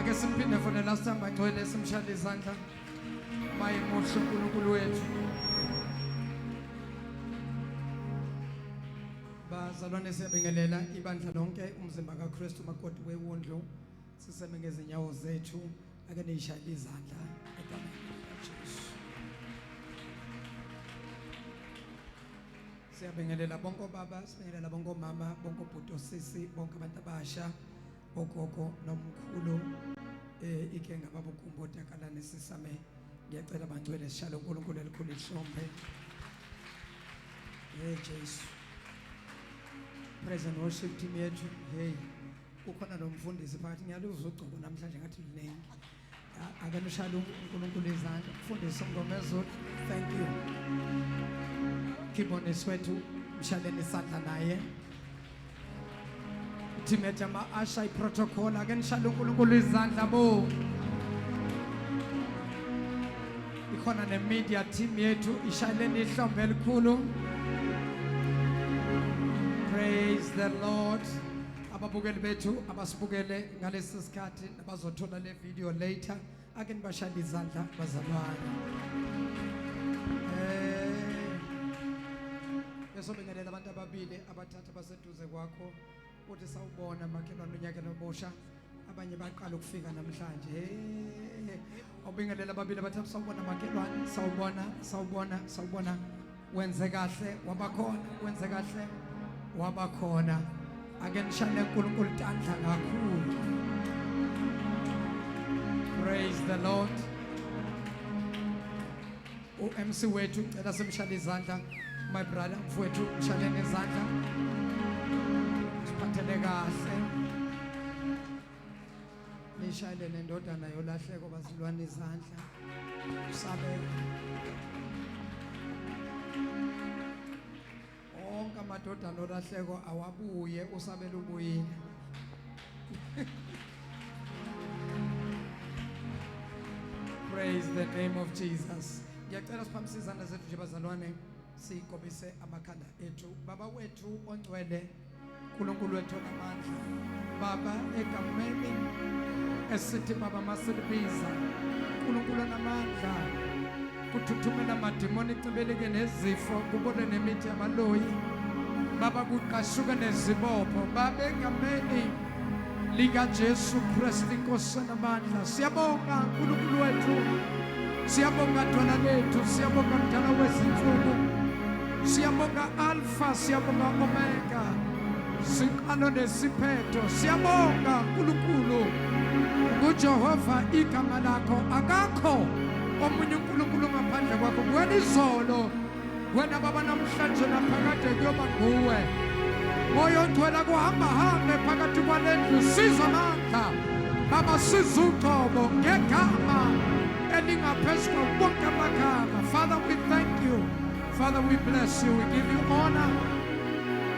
Ake simphinde for the last time bagcwele simshade izandla. Maye muhle uNkulunkulu wethu. Bazalwane siyabingelela ibandla lonke umzimba kaKristu makoti wewundlu. Siseme ngezinyawo zethu ake nishayile izandla egameni likaJesu. Siyabingelela bonke baba, sibingelela bonke mama, bonke bhuti osisi, bonke abantu abasha, ogogo nomkhulu ike ngababa uGumbo takalane sisame. Ngiyacela bangcwele sishalo uNkulunkulu elikhulu ihlombe. Jesu. Praise and worship team yethu. Hey. Kukhona nomfundisi phakathi ngiyaluzwa ugcobo namhlanje ngathi linengi. Ake nishalo uNkulunkulu izandla. Mfundisi Ngomezulu. Thank you. Keep on this way to mshaleni isandla naye. Team yethu ama-asha i-protocol. Ake nishalo uNkulunkulu izandla bo. Ikhona ne-media team yethu ishayeleni ihlombe elikhulu. Praise the Lord. Ababukeli bethu abasibukele ngalesi sikhathi abazothola le video later. Ake nibashayele izandla bazalwane. Besobingelela abantu ababili abathatha baseduze kwakho. Uthi sawubona makhelwane unyaka nobosha. Abanye baqala ukufika namhlanje. Obingelela ababili abathatha sawubona makhelwane. Sawubona. Wenze kahle wabakhona. Wenze kahle wabakhona. Ake nishayele uNkulunkulu tandla kakhulu. Praise the Lord. MC wethu cela simshayele izandla. My brother mfowethu mshayele izandla. Siphathele kahle. Nishayele nendodana yolahleko bazilwane izandla. Usabe onke amadodana olahleko awabuye usabela ubuyile. Praise the name of Jesus. Ngiyacela siphambise izandla zethu nje bazalwane sikobise amakhanda ethu. Baba wethu ongcwele uNkulunkulu wethu onamandla. Baba egameni esithi baba masilibiza uNkulunkulu onamandla. Kuthuthumela amadimoni icibeleke nezifo kubone nemithi yabaloyi. Baba kuqashuka nezibopho baba egameni lika Jesu Kristu inkosi namandla. Siyabonga uNkulunkulu wethu. Siyabonga Dwala lethu, siyabonga Mdala wezinsuku. Siyabonga Alpha, siyabonga Omega. Sinkalo nesiphetho. Siyabonga uNkulunkulu. NguJehova igama lakho akakho omunye uNkulunkulu ngaphandle kwakho. Wena izolo, wena baba namhlanje naphakade kuyoba nguwe. Moyo ongcwele kuhamba phakathi kwalendlu siza amandla. Baba siza uqobo ngegama elingaphezulu bonke amagama. Father, we thank you. Father, we bless you. We give you honor.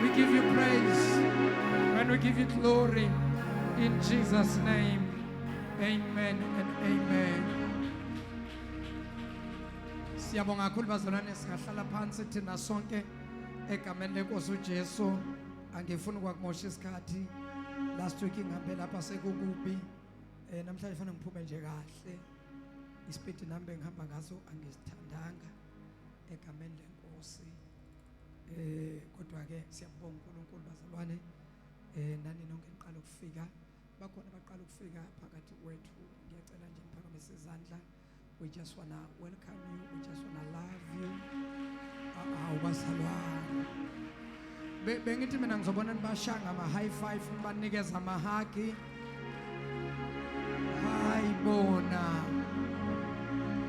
We give you praise. And we give you glory. In Jesus' name. Amen and amen. Siyabonga kakhulu bazalwane singahlala phansi thina sonke egameni lenkosi uJesu. Angifuni ukwakumosha isikhathi. Last week ngihambe lapha sekukubi. Namhlanje fanele ngiphume nje kahle. Ispeed number ngihamba ngaso angisithandanga egameni lenkosi. Kodwa ke siyabonga uNkulunkulu bazalwane. Nani nonke niqala ukufika. Bakhona baqala ukufika phakathi kwethu. Ngiyacela nje niphakamise izandla. We just want to welcome you. We just want to love you. Bazalwane. Bengithi mina ngizobona nibashanga ama high five nibanikeza ama hug. Hayibona.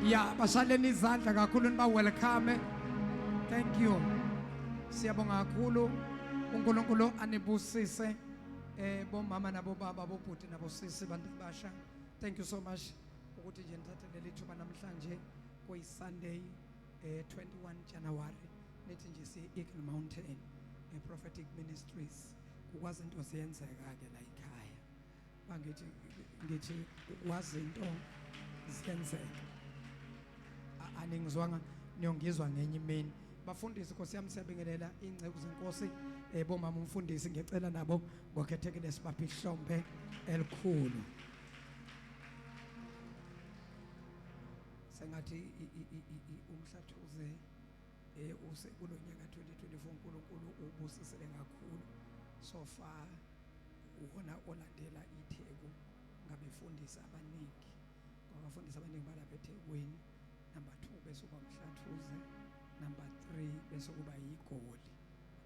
Ya basaleni izandla kakhulu niba welcome. Thank you. Siyabonga kakhulu uNkulunkulu anibusise bomama nabo baba bobhuti nabo sisi bantu basha. Thank you so much ukuthi nje nithathe leli thuba namhlanje kuyi Sunday 21 January nethi nje si Eagle Mountain prophetic ministries ukwazi into ziyenzeka ke la ekhaya. Ngithi wazi into ziyenzeka. Aningizwanga niyongizwa ngenye imini. Bafundisi Nkosi yami siyabingelela ingceku zenkosi bomama umfundisi ngicela nabo ngokhethekile sibaphe ihlombe elikhulu. sengathi umhlathuze usekulo nyaka 2024 uNkulunkulu ubusisele kakhulu so far uwona olandela iTheku ngabefundisi abaningi ngabafundisi abaningi balapha eThekwini. Number 2 bese kuba Umhlathuze, number 3 bese kuba yiGoli.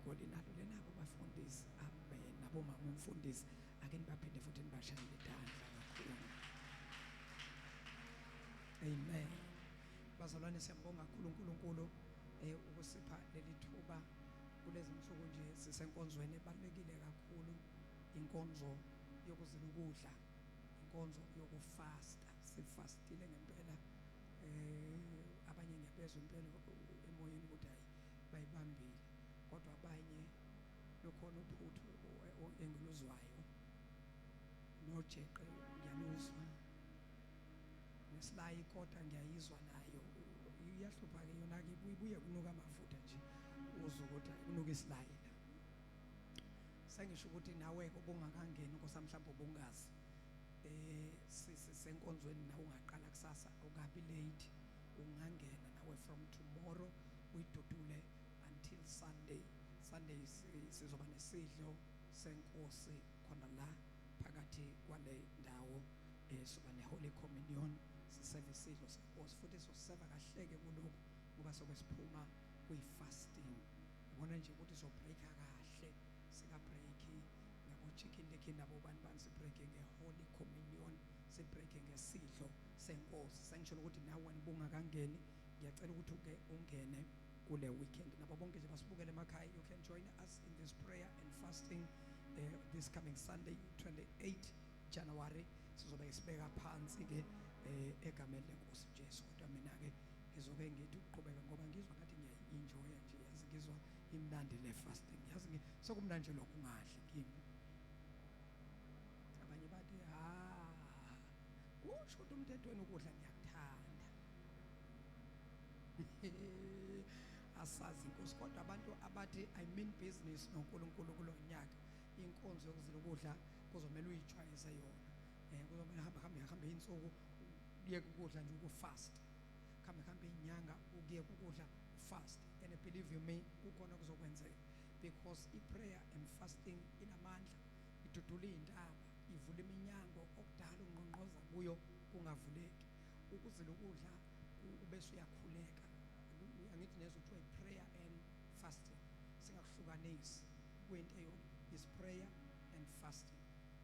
Igoli nalo lenabo bafundisi amen nabo mama umfundisi ake nibaphinde futhi nibashayele idandla kakhulu. Amen. Bazalwane siyambonga kakhulu uNkulunkulu ukusipha leli thuba kulezi nsuku nje sisenkonzweni ebalekile kakhulu, inkonzo yokuzila ukudla, inkonzo yokufasta. Sifastile ngempela, abanye ngiyabezwa impela emoyeni ukuthi hayi bayibambile, kodwa abanye lokhona uphuthu engiluzwayo nojeqe ngiyaluzwa, nesilayi kodwa ngiyayizwa nayo iyahlupha-ke yona-ke ibuye kunuka amafutha nje uzwe ukuthi kunuka isilayi la. Sengisho ukuthi nawe-ke ubungakangeni nkosi mhlawumbe ubungazi sisenkonzweni nawe ungaqala kusasa ukabi late, ungangena nawe from tomorrow uyidudule until Sunday. Sunday sizoba nesidlo senkosi khona la phakathi kwale ndawo, soba ne-Holy Communion, siseve isidlo senkosi futhi soseva kahleke kulokhu ngoba sobe siphuma kwi-fasting. Ngibona nje ukuthi sobreaka kahle, sika-breaki ngabo-chicken lekin nabo bani sibreake nge-Holy Communion, sibreake ngesidlo senkosi. Sengisho ukuthi nawe nibungakangeni ngiyacela ukuthi uke ungene kule weekend. Nabo bonke nje basibukele emakhaya, you can join us in this prayer and fasting this coming Sunday 28 January. Sizobe sibeka phansi-ke egameni lenkosi Jesu, kodwa mina-ke ngizoke ngithi ukuqhubeka ngoba ngizwa ngathi ngiyayi-enjoya nje, yazi ngizwa imnandi le fasting, yazi sekumnandi nje lokhu ungadli kimi. Abanye bathi kusho ukuthi umthethweni ukudla ngiyakuthanda. Asazi inkosi, kodwa abantu abathi I mean business noNkulunkulu kulo nyaka, inkonzo yokuzila ukudla kuzomela uyijwayeze yona. Kuzomela hambe insuku uye ukudla nje ukufast, hambe inyanga uye ukudla fast, and believe you me kukhona kuzokwenzeka because i-prayer and fasting inamandla, idudula izintaba, ivula iminyango okudala ungqongqoza kuyo kungavuleki. Ukuzila ukudla ubese uyakhuleka, angithi nezo kuthiwa i-prayer and fasting, singakuhlukanisi kwento eyodwa, is prayer and fasting,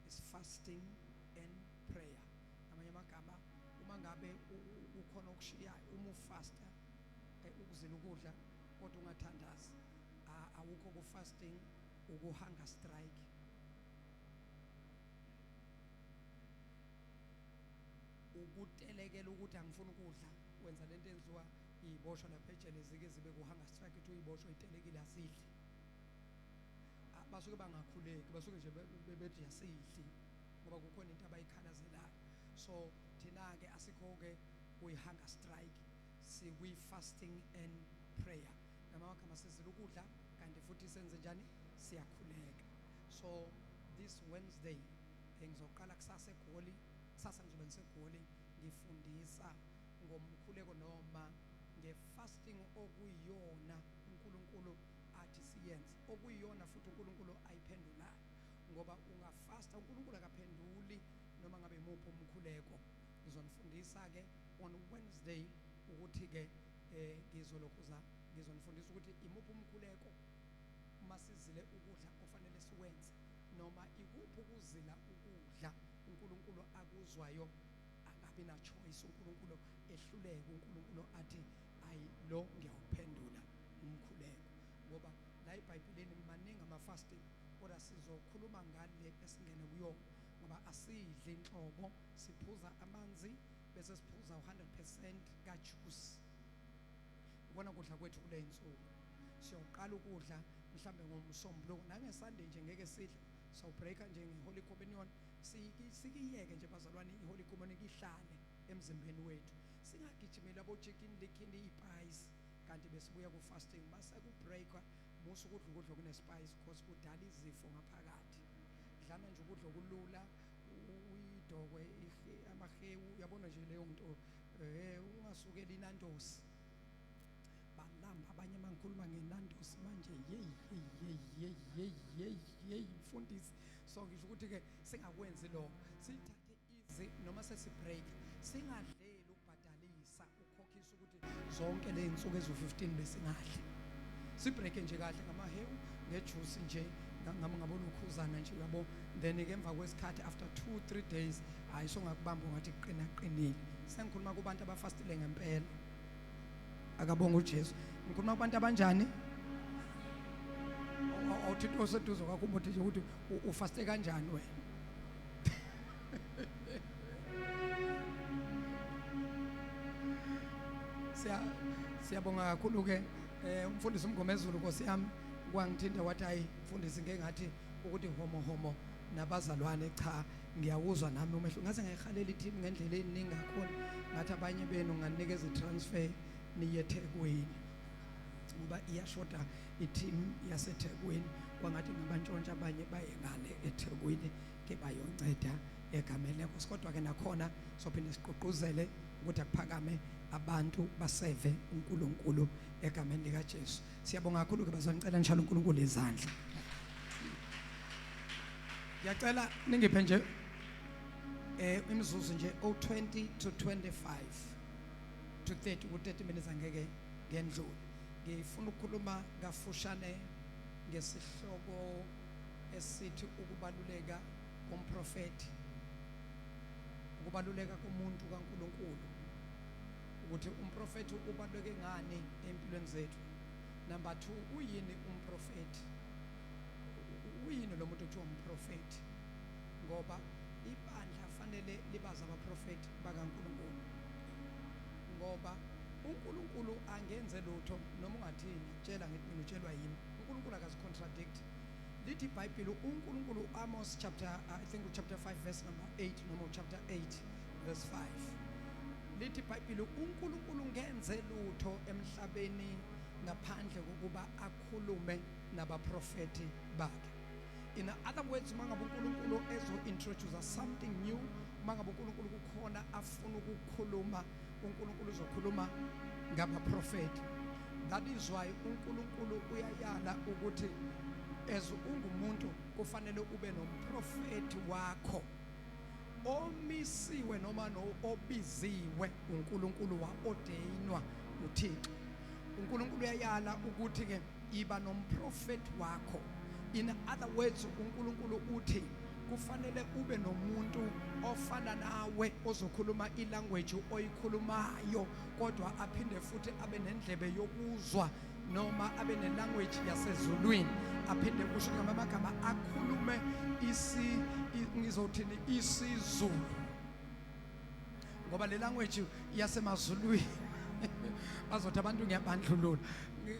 is fasting and prayer. Amanye amagama, uma ngabe ukhona okushiyayo, uma ufasta ukuzila ukudla kodwa ungathandazi, awukho ku-fasting, ukuhunger strike. Ukutelekela ukuthi angifuni ukudla, wenza lento enziwa iyiboshwa lapha ejelezike zibe ku-hunger strike, ethi uyiboshwa itelekile asidli. Basuke bangakhuleki, basuke nje bethi asidli ngoba kukhona into abayikhalazelayo. So thina-ke asikho-ke kuyi-hunger strike, sikwi-fasting and prayer. Ngamagama sizila ukudla kanti futhi senze njani, siyakhuleka. So this Wednesday ngizoqala kusasa eGoli, kusasa ngizobe ngiseGoli ngifundisa ngomkhuleko noma nge-fasting okuyiyona uNkulunkulu athi siyenze, okuyiyona futhi uNkulunkulu ayiphendulayo, ngoba ungafasta uNkulunkulu akaphenduli noma ngabe imuphi umkhuleko. Ngizonifundisa-ke on Wednesday ukuthi-ke ngizonifundisa ukuthi imuphi umkhuleko masizile ukudla ofanele siwenze, noma ikuphi ukuzila ukudla uNkulunkulu akuzwayo angabi na choice, uNkulunkulu ehluleke, uNkulunkulu athi ayi lo ngiyawuphendula umkhuleko. Ngoba la eBhayibhelini maningi ama-fasting, kodwa sizokhuluma ngale esingene kuyona ngoba asidli inhlobo, siphuza amanzi bese siphuza 100% kajuice. Ubona kudla kwethu kule insuku siyoqala ukudla mhlambe ngomsombuluko, nangeSunday nje ngeke sidle, sawubreaka nje nge-Holy Communion, sikiyeke nje bazalwane i-Holy Communion ihlale emzimbeni wethu, singagijimeli abo-chicken likhini iy'payisi kanti besibuya ku-fasting. Mase kubreaka musa ukudla ukudla okunespice because kudala izifo ngaphakathi. Dlana nje ukudla okulula, uyidokwe amahewu, uyabona nje leyo nto ungasukeli inandosi balamba abanye mangikhuluma ngenandosi manje yeyi mfundisi. So ngisho ukuthi ke singakwenzi lo, sithathe izi noma sesibreak, singadleli ukubhadalisa ukhokhisa ukuthi zonke le insuku ezo-15 besingadli, sibreak nje kahle ngamahewu ngejuice nje ngabona ukhuzana nje yabo. Then ke emva kwesikhathi after 2-3 days hayi songakubamba ngathi qinile. Sengikhuluma kubantu abafastile ngempela, akabonga uJesu. Ngikhuluma kubantu abanjani? Awuthi oseduze kwakho umuthi nje ukuthi ufaste kanjani wena. Siyabonga kakhulu ke umfundisi uMgomezulu Nkosi yami kwangithinta wathi hayi mfundisi ngeke ngathi ukuthi homo nabazalwane, cha ngiyawuzwa nami umehlo. Ngase ngayihalela i-team ngendlela eningi kakhulu, ngathi abanye benu nganikeza i-transfer niye eThekwini ngoba iyashoda i-team yaseThekwini. Kwangathi ngabantshontsha abanye baye ngale eThekwini ke bayonceda egameni lenkosi. Kodwa ke nakhona sophinde siqoquzele ukuthi akuphakame abantu baseve uNkulunkulu egameni likaJesu. Siyabonga kakhulu ke bazalwane, ngicela njalo uNkulunkulu izandla. Ngiyacela ningiphe nje imizuzu nje 20 to 25 to 30 ku-30 minutes angeke ngendlule. Ngifuna ukukhuluma kafushane ngesihloko esithi ukubaluleka komprofeti, ukubaluleka komuntu kaNkulunkulu, ukuthi umprofeti ubaluleke ngani empilweni zethu. Number 2, uyini umprofeti? Uyini lo muntu kuthiwa umprofeti? Ngoba ibandla fanele libaza abaprofeti bakaNkulunkulu, ngoba uNkulunkulu angenze lutho noma ungathini. Tshela ngithi mina utshelwa yimi. uNkulunkulu akazicontradict. Lithi iBhayibheli uNkulunkulu, Amos chapter I think chapter 5 verse number 8 noma chapter 8 verse 5, lithi iBhayibheli uNkulunkulu ngenze lutho emhlabeni ngaphandle kokuba akhulume nabaprofeti bakhe. In other words, mangabe uNkulunkulu ezo-introduce something new, mangabe uNkulunkulu kukhona afuna ukukhuluma, uNkulunkulu uzokhuluma ngabaprofeti. That is why uNkulunkulu uyayala ukuthi as ungumuntu kufanele ube nomprofeti wakho omisiwe noma obiziwe uNkulunkulu wa-ordainwa uThixo. uNkulunkulu uyayala ukuthi ke iba nomprofeti wakho. In other words, uNkulunkulu uthi kufanele ube nomuntu ofana nawe ozokhuluma ilanguage oyikhulumayo, kodwa aphinde futhi abe nendlebe yokuzwa noma abe nelanguage yasezulwini, aphinde kusho ngamagama akhulume ngizothini isiZulu, ngoba le language yasemazulwini bazothi abantu ngiyabandlulula.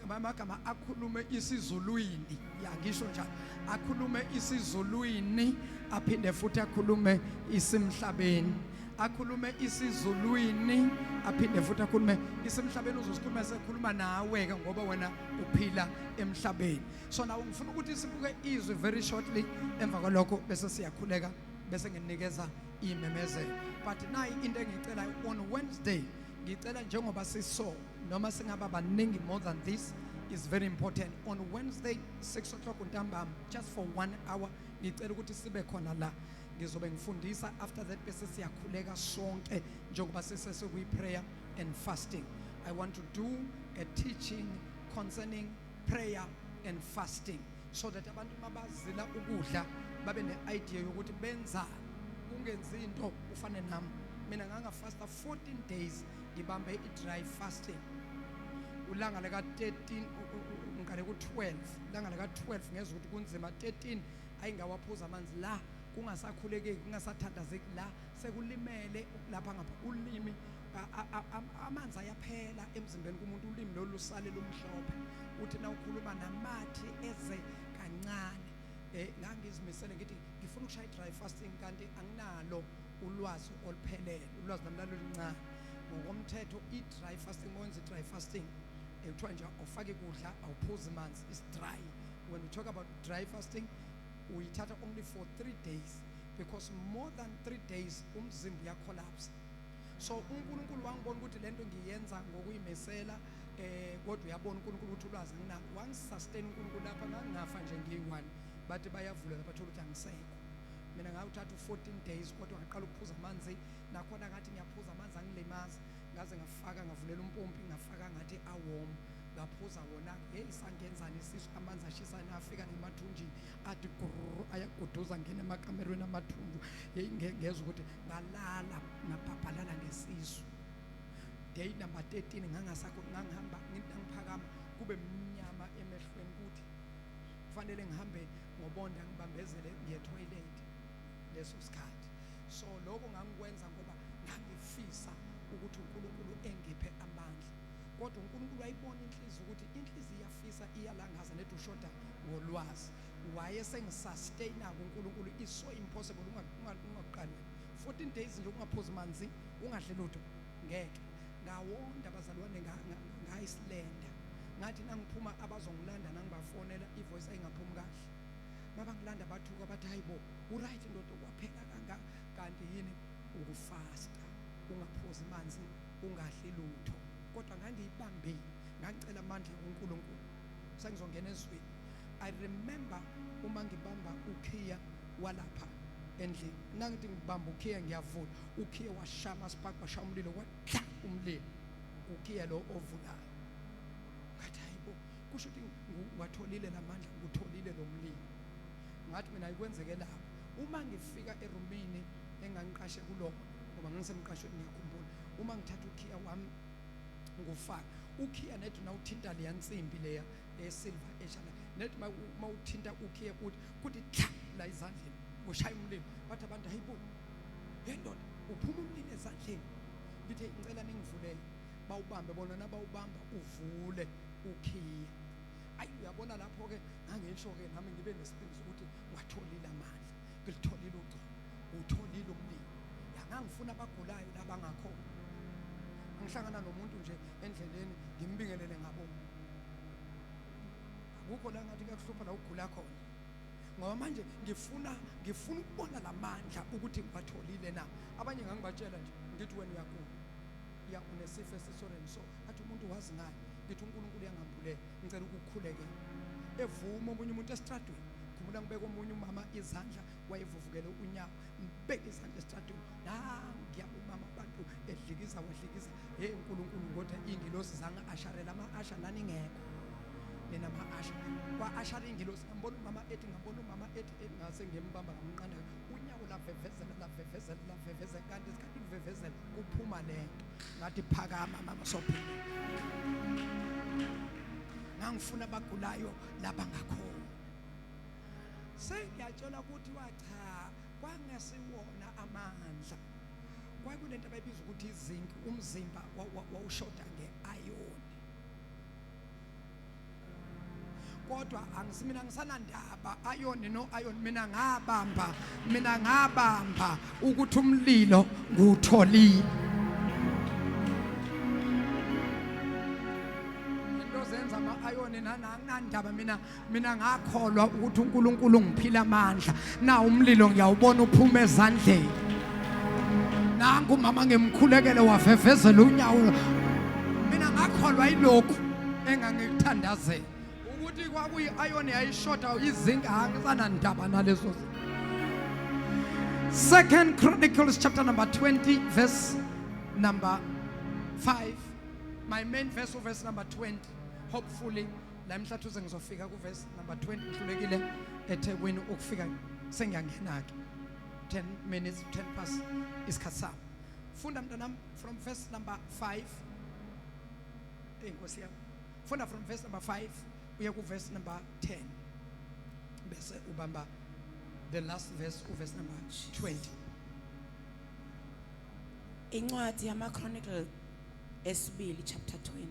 Amagama akhulume isiZulwini, ngisho njalo, akhulume isiZulwini, aphinde futhi akhulume isimhlabeni, akhulume isiZulwini, aphinde futhi akhulume isimhlabeni. Uzosikhuluma sekhuluma nawe ke ngoba wena uphila emhlabeni. So now ngifuna ukuthi sibuke izwi very shortly, emva kwalokho bese siyakhuleka bese nginikeza imemezelo. But nayi into engicelayo on Wednesday, ngicela njengoba siso noma singaba baningi more than this, is very important. On Wednesday 6 o'clock ntambama, just for 1 hour, ngicela ukuthi sibe khona la. Ngizobe ngifundisa, after that bese siyakhuleka sonke njengoba sesekuyi prayer and fasting. I want to do a teaching concerning prayer and fasting, so that abantu mabazila ukudla babe ne-idea yokuthi benza, ungenzi into ufane nami. Mina ngangafasta 14 days, ngibambe i-dry fasting. Ulanga leka 13 ngale ku-12, ulanga leka 12 ngezwe ukuthi kunzima. 13 ayingawaphuza amanzi la, kungasakhulekeki, kungasathandazeki la, sekulimele lapha ngapha ulimi, amanzi ayaphela emzimbeni kumuntu, ulimi lolu lusale lumhlophe. Uthi na ukhuluma namathi eze kancane. Ngangizimisele ngithi ngifuna ukushaya i-dry fasting, kanti anginalo ulwazi oluphelele, ulwazi lami lalincane. Ngokomthetho i-dry fasting, wenza i-dry fasting ekuthiwa nje awufake kudla, awuphuzi manzi, is dry. When we talk about dry fasting, uyithatha only for 3 days, because more than 3 days umzimba uyacollapse. So uNkulunkulu wangibona ukuthi lento ngiyenza ngokuyimisela kodwa uyabona uNkulunkulu ukuthi ulwazi nginalo wangisustain uNkulunkulu lapha ngangafa nje ngiyi1 bathi bayavulela bathola ukuthi angisekho mina ngawuthatha u14 days kodwa ngaqala ukuphuza amanzi nakhona ngathi ngiyaphuza amanzi angilimaza ngaze ngafaka ngavulela umpompi ngafaka ngathi awom ngaphuza wona isangenzani isisu amanzi ashisa nafika nemathunjini athi ayaguduza ngene emakamerweni amathunju ngeza ukuthi ngalala ngabhabhalala ngesisu. Day number 13 ngangihamba ngiphakama kube mnyama emehlweni kuthi kufanele ngihambe ngobonda ngibambezele ngiye toilet leso sikhathi. So lokho ngangikwenza ngoba ngangifisa ukuthi uNkulunkulu engiphe amandla kodwa uNkulunkulu wayibona inhliziyo ukuthi inhliziyo iyafisa iyalangaza nethi ushoda ngolwazi wayesengisustain uNkulunkulu is so impossible ungaqali 14 days nje ungaphuza amanzi ungadli lutho ngeke ngawonda abazalwane ngayisilenda ngathi nangiphuma abazongilanda nangibafonela ivoice ayingaphumi kahle babangilanda bathuka bathi hayibo uright ndodo kwaphela kanga kanti yini ukufasta ungaphuza amanzi ungadli lutho kodwa ngangiyibambe ngicela amandla kuNkulunkulu sengizongena ezweni. I remember uma ngibamba ukhiya walapha endlini nangithi ngibamba ukhiya ngiyavula ukhiya washama spark washaya umlilo kwatha umlilo ukhiya lo ovulayo ngathi hayibo kusho ukuthi watholile lamandla ngutholile lo mlilo ngathi mina ayikwenzeke lapha uma ngifika erumini engangiqashe kuloko ngoba ngisemqashweni ngiyakhumbula uma ngithatha ukhiya wami ngufaka ukhiya nethi nawuthinta le yansimbi leya esilver eshala nethi mawuthinta ukhiya kuthi tha la izandleni ushaya umlilo bathi abantu hayibo yendoda uphuma umlilo ezandleni ngithi ngicela ningivulele bawubambe bona nabawubamba uvule ukhiya. Ayi uyabona lapho ke ngangisho ke nami ngibe nesiphiwo ukuthi watholile amandla ngilitholile uqobo utholile umlilo yangangifuna abagulayo labangakhona ngihlangana nomuntu nje endleleni ngimbingelele ngabo akukho la ngathi kuyakuhlupha la ugula khona ngoba manje ngifuna ukubona lamandla ukuthi ngibatholile na abanye ngangibatshela nje ngithi wena uyakuya unesifo esisoreni so athi umuntu wazi ngayo ngithi uNkulunkulu yangambulela ngicela ukukhuleke evuma omunye umuntu esitradweni khumula ngibeka omunye umama izandla wayevuvukele unyawo ngibeka izandla esitradweni nangiyabu mama abantu edlikiza wadlikiza uNkulunkulu kodwa ingilosi zanga asharela ama-asha nani ngekho nina ama-asha kwa-ashara ingilosi ngambona umama ethi ngase ngiyembamba ngamnqanda unyawo lavevezela kanti isikhathi kuvevezela kuphuma lento ngathi phakama mama sophila ngangifuna abagulayo labangakhona sengiyatshola ukuthi wacha kwangasiwona amandla kwakulento abayibiza ukuthi izinc umzimba wawushoda nge-iron kodwa angisimina ngisanandaba iron no iron mina ngabamba ukuthi umlilo ngutholile into zenza ama-iron nanginandaba mina ngakholwa ukuthi uNkulunkulu ngiphila amandla na umlilo ngiyawubona uphuma ezandleni nangu mama ngemkhulekele wavevezela unyawo mina ngakholwa yilokhu engangikuthandazela ukuthi kwakuyi-iron yayishoda izinga angisanandaba nalezo 2 Chronicles chapter number 20 verse number 5 my main verse of verse number 20 hopefully la Umhlathuze ngizofika ku verse number 20 ngihlulekile eThekwini ukufika sengiyangena ke 10 minutes 10 past isikhathi sami funda mntanami from verse number 5 enkosi yami funda from verse number 5 uya ku verse number 10 bese ubamba the last verse u verse number 20 incwadi yama-Chronicle esibili chapter 20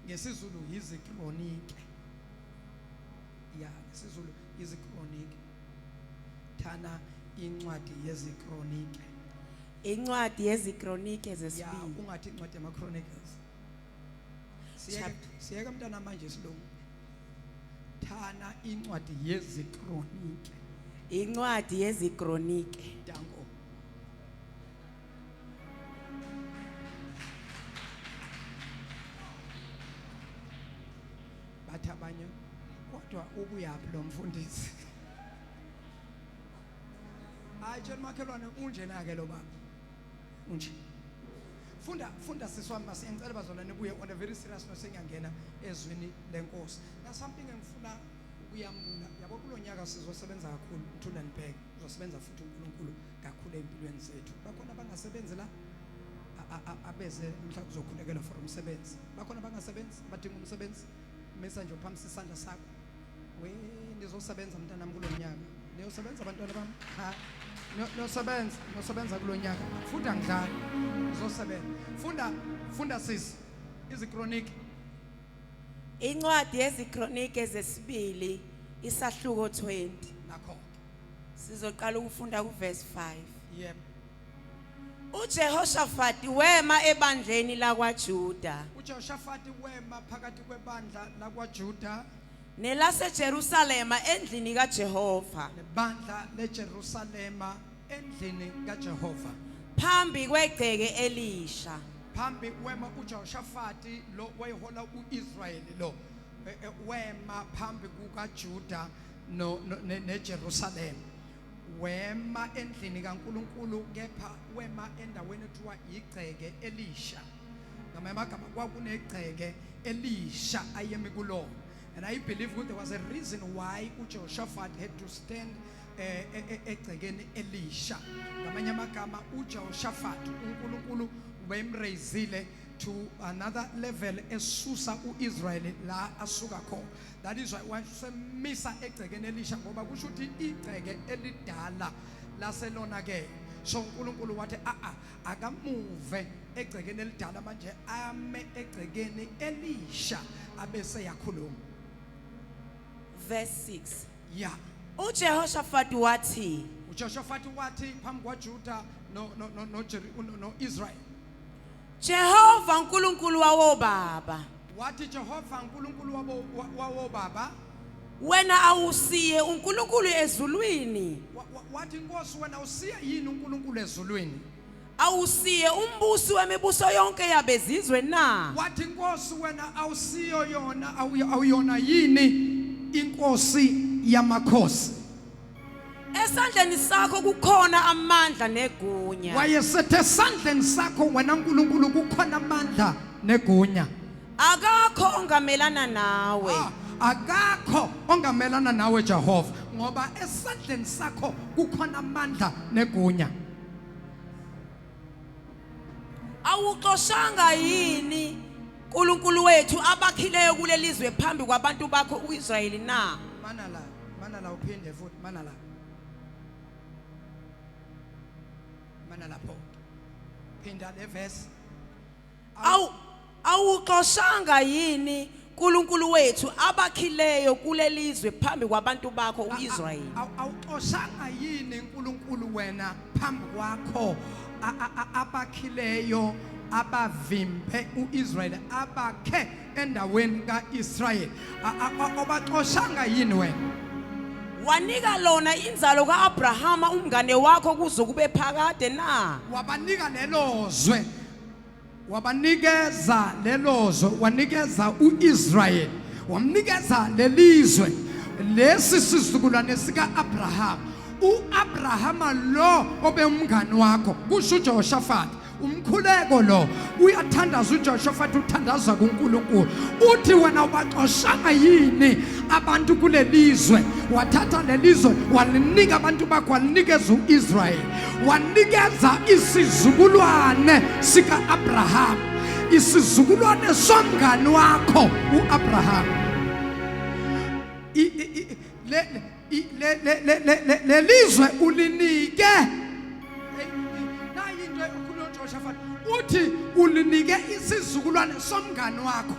ngesizulu yizikronike ya ngesizulu yizikronike thana incwadi yezikronike zesibili ya ungathi incwadi yama-Chronicles siyeka mntana manje silungu thana incwadi yezikronike danko abanye kodwa ubuyaphi lo mfundisi hayi tshela makhelwane unjena ke lo baba unje funda siswami masiyicela bazalwane buye on a very serious note sengiyangena ezwini lenkosi na something engifuna ukuyambula yabo kulonyaka sizosebenza kakhulu uthula nibheke uzosebenza futhi uNkulunkulu kakhulu empilweni zethu bakhona bangasebenzi la abeze mhla kuzokhulekela for umsebenzi bakhona bangasebenzi badinga umsebenzi mesa nje uphamisa isandla sakho we nizosebenza mntana nami kulonyaka niyosebenza abantwana bami ha nosebenza kulonyaka futhi angidlali nizosebenza funda sisi izikroniki Incwadi yezikroniki ezesibili isahluko 20 nakho sizoqala ukufunda kuverse 5 yep uJehoshaphat wema ebandleni lakwaJuda uJehoshaphat wema phakathi kwebandla lakwaJuda nelaseJerusalema endlini kaJehova nebandla leJerusalema endlini kaJehova phambi kwegceke Elisha phambi wema uJehoshaphat lo wayehola uIsrayeli lo wema phambi kukaJuda neJerusalem wema endlini kaNkuluNkulu kepha wema endaweni ethiwa igceke Elisha ngamanye amagama kwakunegceke Elisha ayemi kulo. And I believe there was a reason why uJehoshaphat had to stand egcekeni Elisha. Ngamanye amagama uJehoshaphat uNkulunkulu wemraisile to another level esusa uIsrael la asuka khona. That is why wasemisa egcekeni Elisha ngoba kusho ukuthi igceke elidala laselona ke. So uNkulunkulu wathi akamuve egcekeni elidala manje ame egcekeni Elisha abese yakhuluma. Verse 6 Yeah. uJehoshaphat wathi uJehoshaphat wathi phambi kwaJuda no Israel. Jehova uNkulunkulu wawo baba Wathi Jehova uNkulunkulu wawo baba wena awusiye uNkulunkulu ezulwini wathi Nkosi wena usiya yini uNkulunkulu ezulwini awusiye umbusi wemibuso yonke yabezizwe na wathi Nkosi wena awusiyo yona awuyona yini inkosi yamakhosi esandleni sakho kukhona amandla negunya wayesethe esandleni sakho wena uNkulunkulu kukhona amandla negunya akakho ongamelana nawe akakho ongamelana nawe Jehova ngoba esandleni sakho kukhona amandla negunya awuxoshanga yini uNkulunkulu wethu abakhileyo kulelizwe phambi kwabantu bakho uIsrayeli na manala uphinde futhi manala lapho phinda le verse awuxoshanga yini uNkulunkulu wethu abakhileyo kulelizwe phambi kwabantu bakho uIsrayeli awuxoshanga yini uNkulunkulu wena phambi kwakho abakhileyo abavimbe uIsrael abakhe endaweni kaIsrael abaxoshanga yini wena wanika lona inzalo kaAbrahama umngane wakho kuze kube phakade na wabanika lelozwe wabanikeza lelozwe wanikeza uIsrael wamnikeza lelizwe lesi sizukulwane sika Abraham uAbrahama lo obemngane wakho kusho uJehoshaphat umkhuleko lo uyathandaza uJehoshaphat uthandaza kuNkulunkulu uthi wena ubaxoshanga yini abantu kulelizwe wathatha lelizwe walinika abantu bakho walinikeza uIsrael wanikeza isizukulwane sika Abraham isizukulwane somngane wakho uAbraham lelizwe ulinike uthi ulinike isizukulwane somngane wakho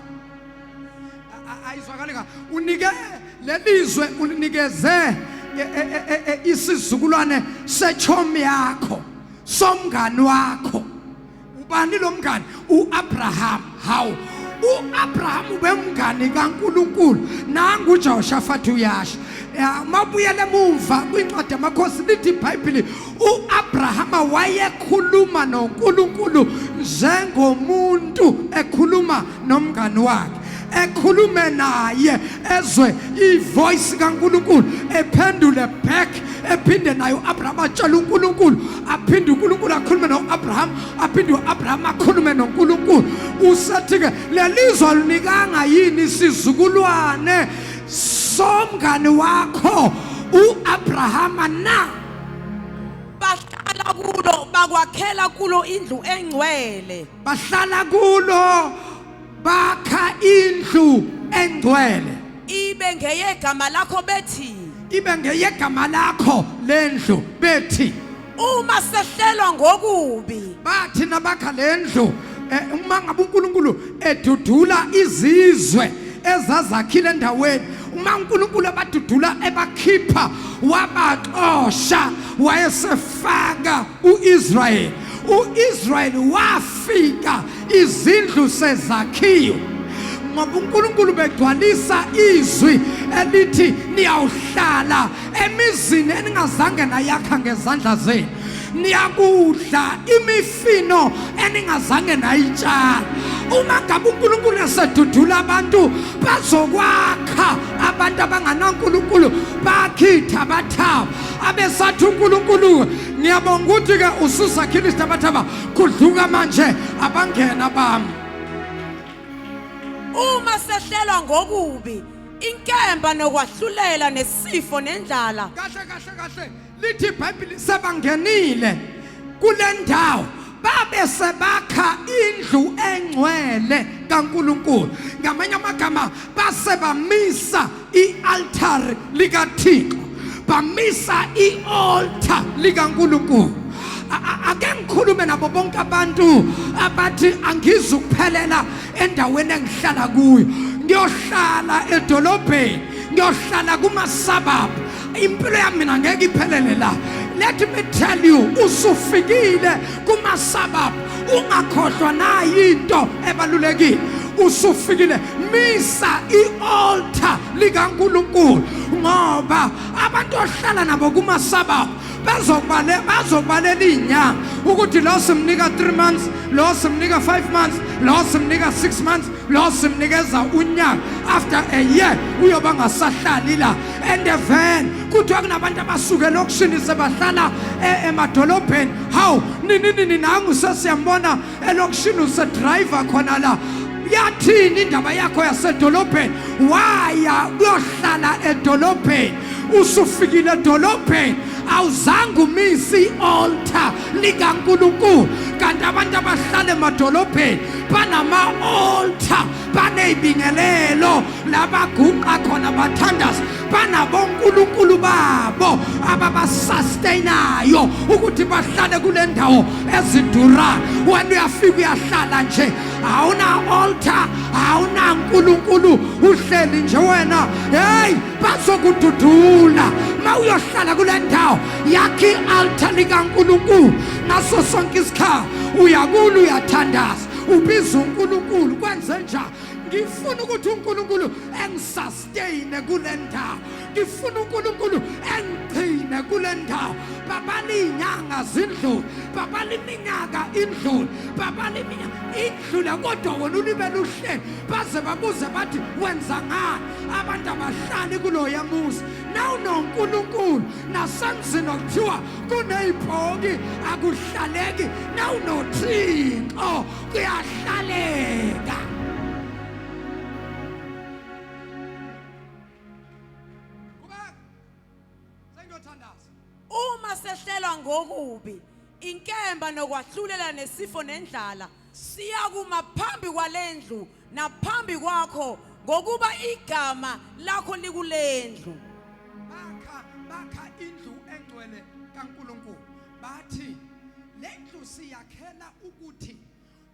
ayizwakaleka unike lelizwe ulinikeze isizukulwane sechomi yakho somngane wakho ubani lo mngane uAbraham how uAbraham ubemngane kaNkulunkulu nangu uJehoshaphat uyasho mabuyele emuva kwincwadi yamakhosi lithi iBhayibheli uAbraham wayekhuluma noNkulunkulu njengomuntu ekhuluma nomngane wakhe ekhulume naye ezwe ivoice kaNkulunkulu ephendule back ephinde nayo Abraham atshela uNkulunkulu aphinde uNkulunkulu akhulume noAbraham aphinde uAbraham akhulume noNkulunkulu usethi ke lelizwe lunikanga yini isizukulwane somngane wakho uAbraham na bahlala kulo bakwakhela kulo indlu engcwele bahlala kulo bakha indlu engcwele ibe ngeyegama lakho bethi ibe ngeyegama lakho lendlu bethi uma sehlelwa ngokubi bathi nabakha lendlu uma ngabe uNkulunkulu edudula izizwe ezazakhile endaweni uma uNkulunkulu abadudula ebakhipha wabaxosha wayesefaka uIsrael wafika izindlu sezakhiwe ngoba uNkulunkulu begcwalisa izwi elithi niyawuhlala emizini eningazange nayakha ngezandla zenu niyakudla imifino eningazange nayitshala uma ngabe uNkulunkulu esedudula abantu bazokwakha abantu abanganaNkulunkulu bakhitha abathaba abesathi uNkulunkulu ngiyabonga ukuthi ke ususakhile isitabathaba kudluka manje abangena bami uma sehlelwa ngokubi inkemba nokwahlulela nesifo nendlala kahle lithi iBhayibheli sebangenile kule ndawo babe sebakha indlu engcwele kaNkulunkulu ngamanye amagama basebamisa ialtar likaThixo bamisa ialtar likaNkulunkulu ake ngikhulume nabo bonke abantu abathi angizukuphelela endaweni engihlala kuyo ngiyohlala edolobheni ngiyohlala kuma-suburb impilo yami mina ngeke iphelele la let me tell you usufikile kuma-suburb ungakhohlwa nayo into ebalulekile usufikile misa ialtar likaNkulunkulu ngoba abantu ohlala nabo kuma-suburb bazokubalela inyanga ukuthi lo simnika 3 months lo simnika 5 months lo simnika 6 months lo simnikeza unyaka after a year uyoba ngasahlali la and then kuthiwa kunabantu abasuke elokishini sebahlala emadolobheni hawu nini nangu sesiyambona elokishini usedriver khona la yathini indaba yakho yasedolobheni waya kuyohlala edolobheni usufikile edolobheni awuzange umisi ialtar likaNkulunkulu kanti abantu abahlala emadolobheni banama-altar banezibingelelo labaguqa khona bathandaza banabonkulunkulu babo ababasustainayo ukuthi bahlale kule ndawo ezidura wena uyafika uyahlala nje awuna-altar awunankulunkulu uhleli nje wena hey bazokududula ma uyohlala kule ndawo yakhe i-altar likaNkulunkulu ngaso sonke isikhathi uyakula uyathandaza ubiza uNkulunkulu kwenze njani ngifuna ukuthi uNkulunkulu engisustain kule ndawo ngifuna uNkulunkulu engigcine kule ndawo babala inyanga zindlule babala iminyaka indlule babala iminyaka indlule kodwa wena ulibe luhleli baze babuze bathi wenza ngani abantu abahlali kuloya muzi nawu noNkulunkulu nasemzini okuthiwa kunezibhoki akuhlaleki nawu noThixo kuyahlaleka uma sehlelwa ngokubi inkemba nokwahlulela nesifo nendlala siyakuma phambi kwalendlu naphambi kwakho ngokuba igama lakho likulendlu bakha indlu engcwele kaNkulunkulu bathi lendlu siyakhela ukuthi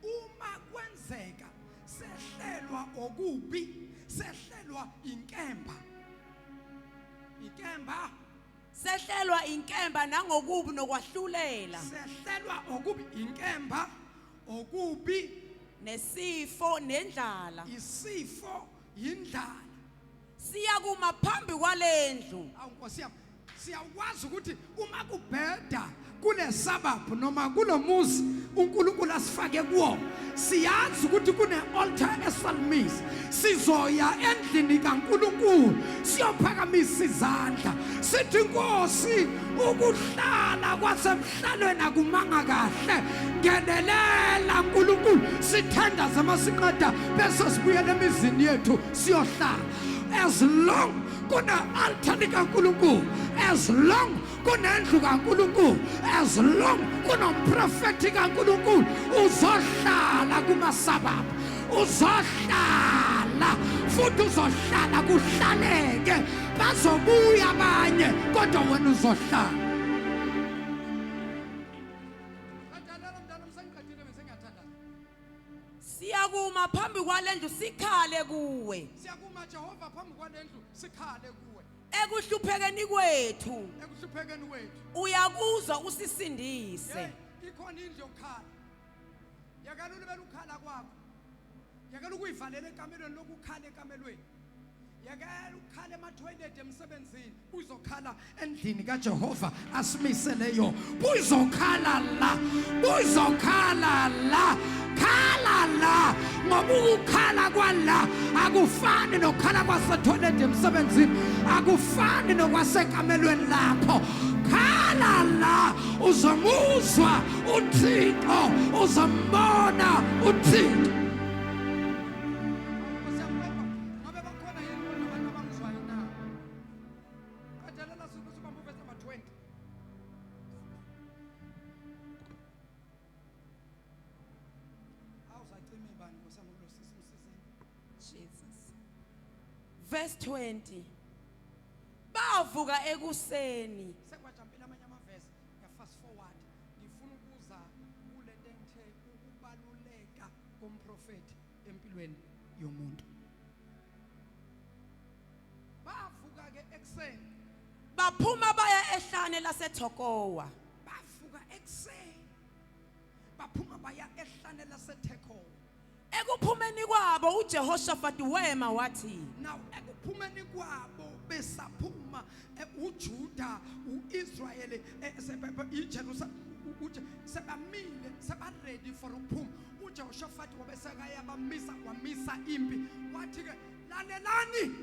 uma kwenzeka sehlelwa okubi sehlelwa inkemba sehlelwa inkemba nangokubi nokwahlulela sehlelwa okubi inkemba okubi nesifo nendlala isifo indlala siyakuma phambi kwalendlu awunkosi yami siyakwazi ukuthi uma kubheda kule suburb noma kulomuzi uNkulunkulu asifake kuwo siyazi ukuthi kune altar esalmis sizoya endlini kaNkulunkulu siyophakamisa izandla sithi Nkosi ukuhlala kwasemhlalweni akumanga kahle ngenelela uNkulunkulu sithandaza masiqeda bese sibuyele emizini yethu siyohlala as long kuna altar kaNkulunkulu as long kunendlu kaNkulunkulu as long kunomprofeti kaNkulunkulu uzohlala kumasababa uzohlala futhi uzohlala kuhlaleke bazobuya abanye kodwa wena uzohlala siyakuma phambi kwalendlu sikhale kuwe siyakuma Jehova phambi kwalendlu sikhale kuwe ekuhluphekeni kwethu uyakuzwa usisindise ikhona indlu yokukhala yakala ulibela ukukhala kwakho yakala ukuyivalela ekamelweni lokukhala ekamelweni yakala ukukhala ema-toilet emsebenzini uzokhala endlini kaJehova asimiseleyo uzokhala la khala la ngoba ukukhala kwala akufani nokukhala kwasetoilet emsebenzini akufani nokwasekamelweni lakho khala la uzomuzwa uThixo uzombona uThixo ngabe bakhona yini abantu abangizwayo na kajalela sibamba uvesi ama-20 Jesus. Verse 20. Bavuka ekuseni. Sekwajampila amanye amavesi ya fast forward. Ngifuna ukuza kule tenthe ukubaluleka komprofeti empilweni yomuntu. Bavuka ke ekuseni. Baphuma baya ehlane laseThokowa. Bavuka ekuseni. Baphuma baya ehlane laseThokowa. Ekuphumeni kwabo uJehoshaphat wema wathi now ekuphumeni kwabo besaphuma uJuda uIsrael iJerusalem sebamile sebaready for ukuphuma uJehoshaphat wabesekaya wamisa impi wathi ke lalelani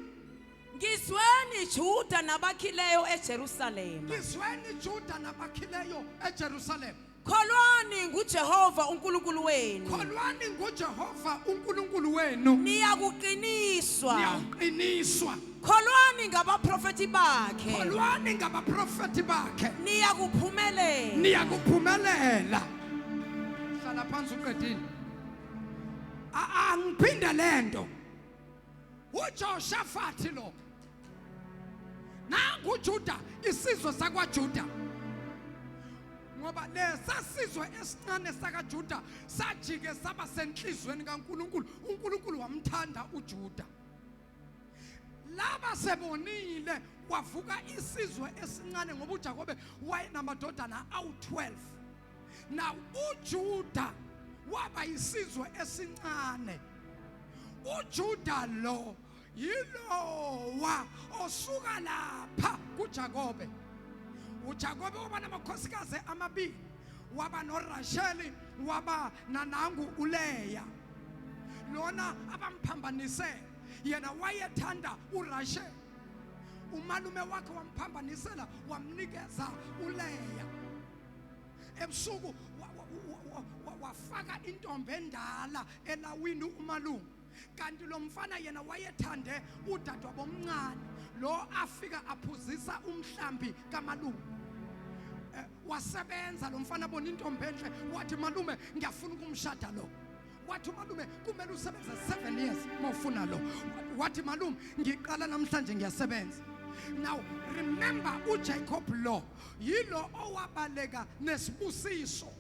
ngizweni Juda nabakhileyo eJerusalem ngizweni Juda nabakhileyo eJerusalem kholwani nguJehova uNkulunkulu wenu kholwani nguJehova uNkulunkulu wenu niyakuqiniswa kholwani ngabaprofeti bakhe niyakuphumelela hlala phansi uqedile angiphinde lento uJehoshaphat lo nangu uJuda isizwe sakwaJuda ngoba lesasizwe esincane sakaJuda sajike saba senhlizweni kaNkulunkulu uNkulunkulu wamthanda uJuda laba sebonile wavuka isizwe esincane ngoba uJakobe wayenamadodana awu12 now uJuda waba isizwe esincane uJuda lo yilowa osuka lapha kuJakobe uJakobe waba namakhosikazi amabili waba noRasheli waba nanangu uLeya lona abamphambanise yena wayethanda uRasheli umalume wakhe wamphambanisela wamnikeza uLeya ebusuku wafaka intombi endala elawini umalume kanti lo mfana yena wayethande udadewabo omncane lo afika aphuzisa umhlambi kamalume wasebenza lo mfana bona intombi enhle wathi malume ngiyafuna ukumshada lo wathi malume kumele usebenze 7 years mawufuna lo wathi malume ngiqala namhlanje ngiyasebenza now remember uJacob lo yilo owabaleka nesibusiso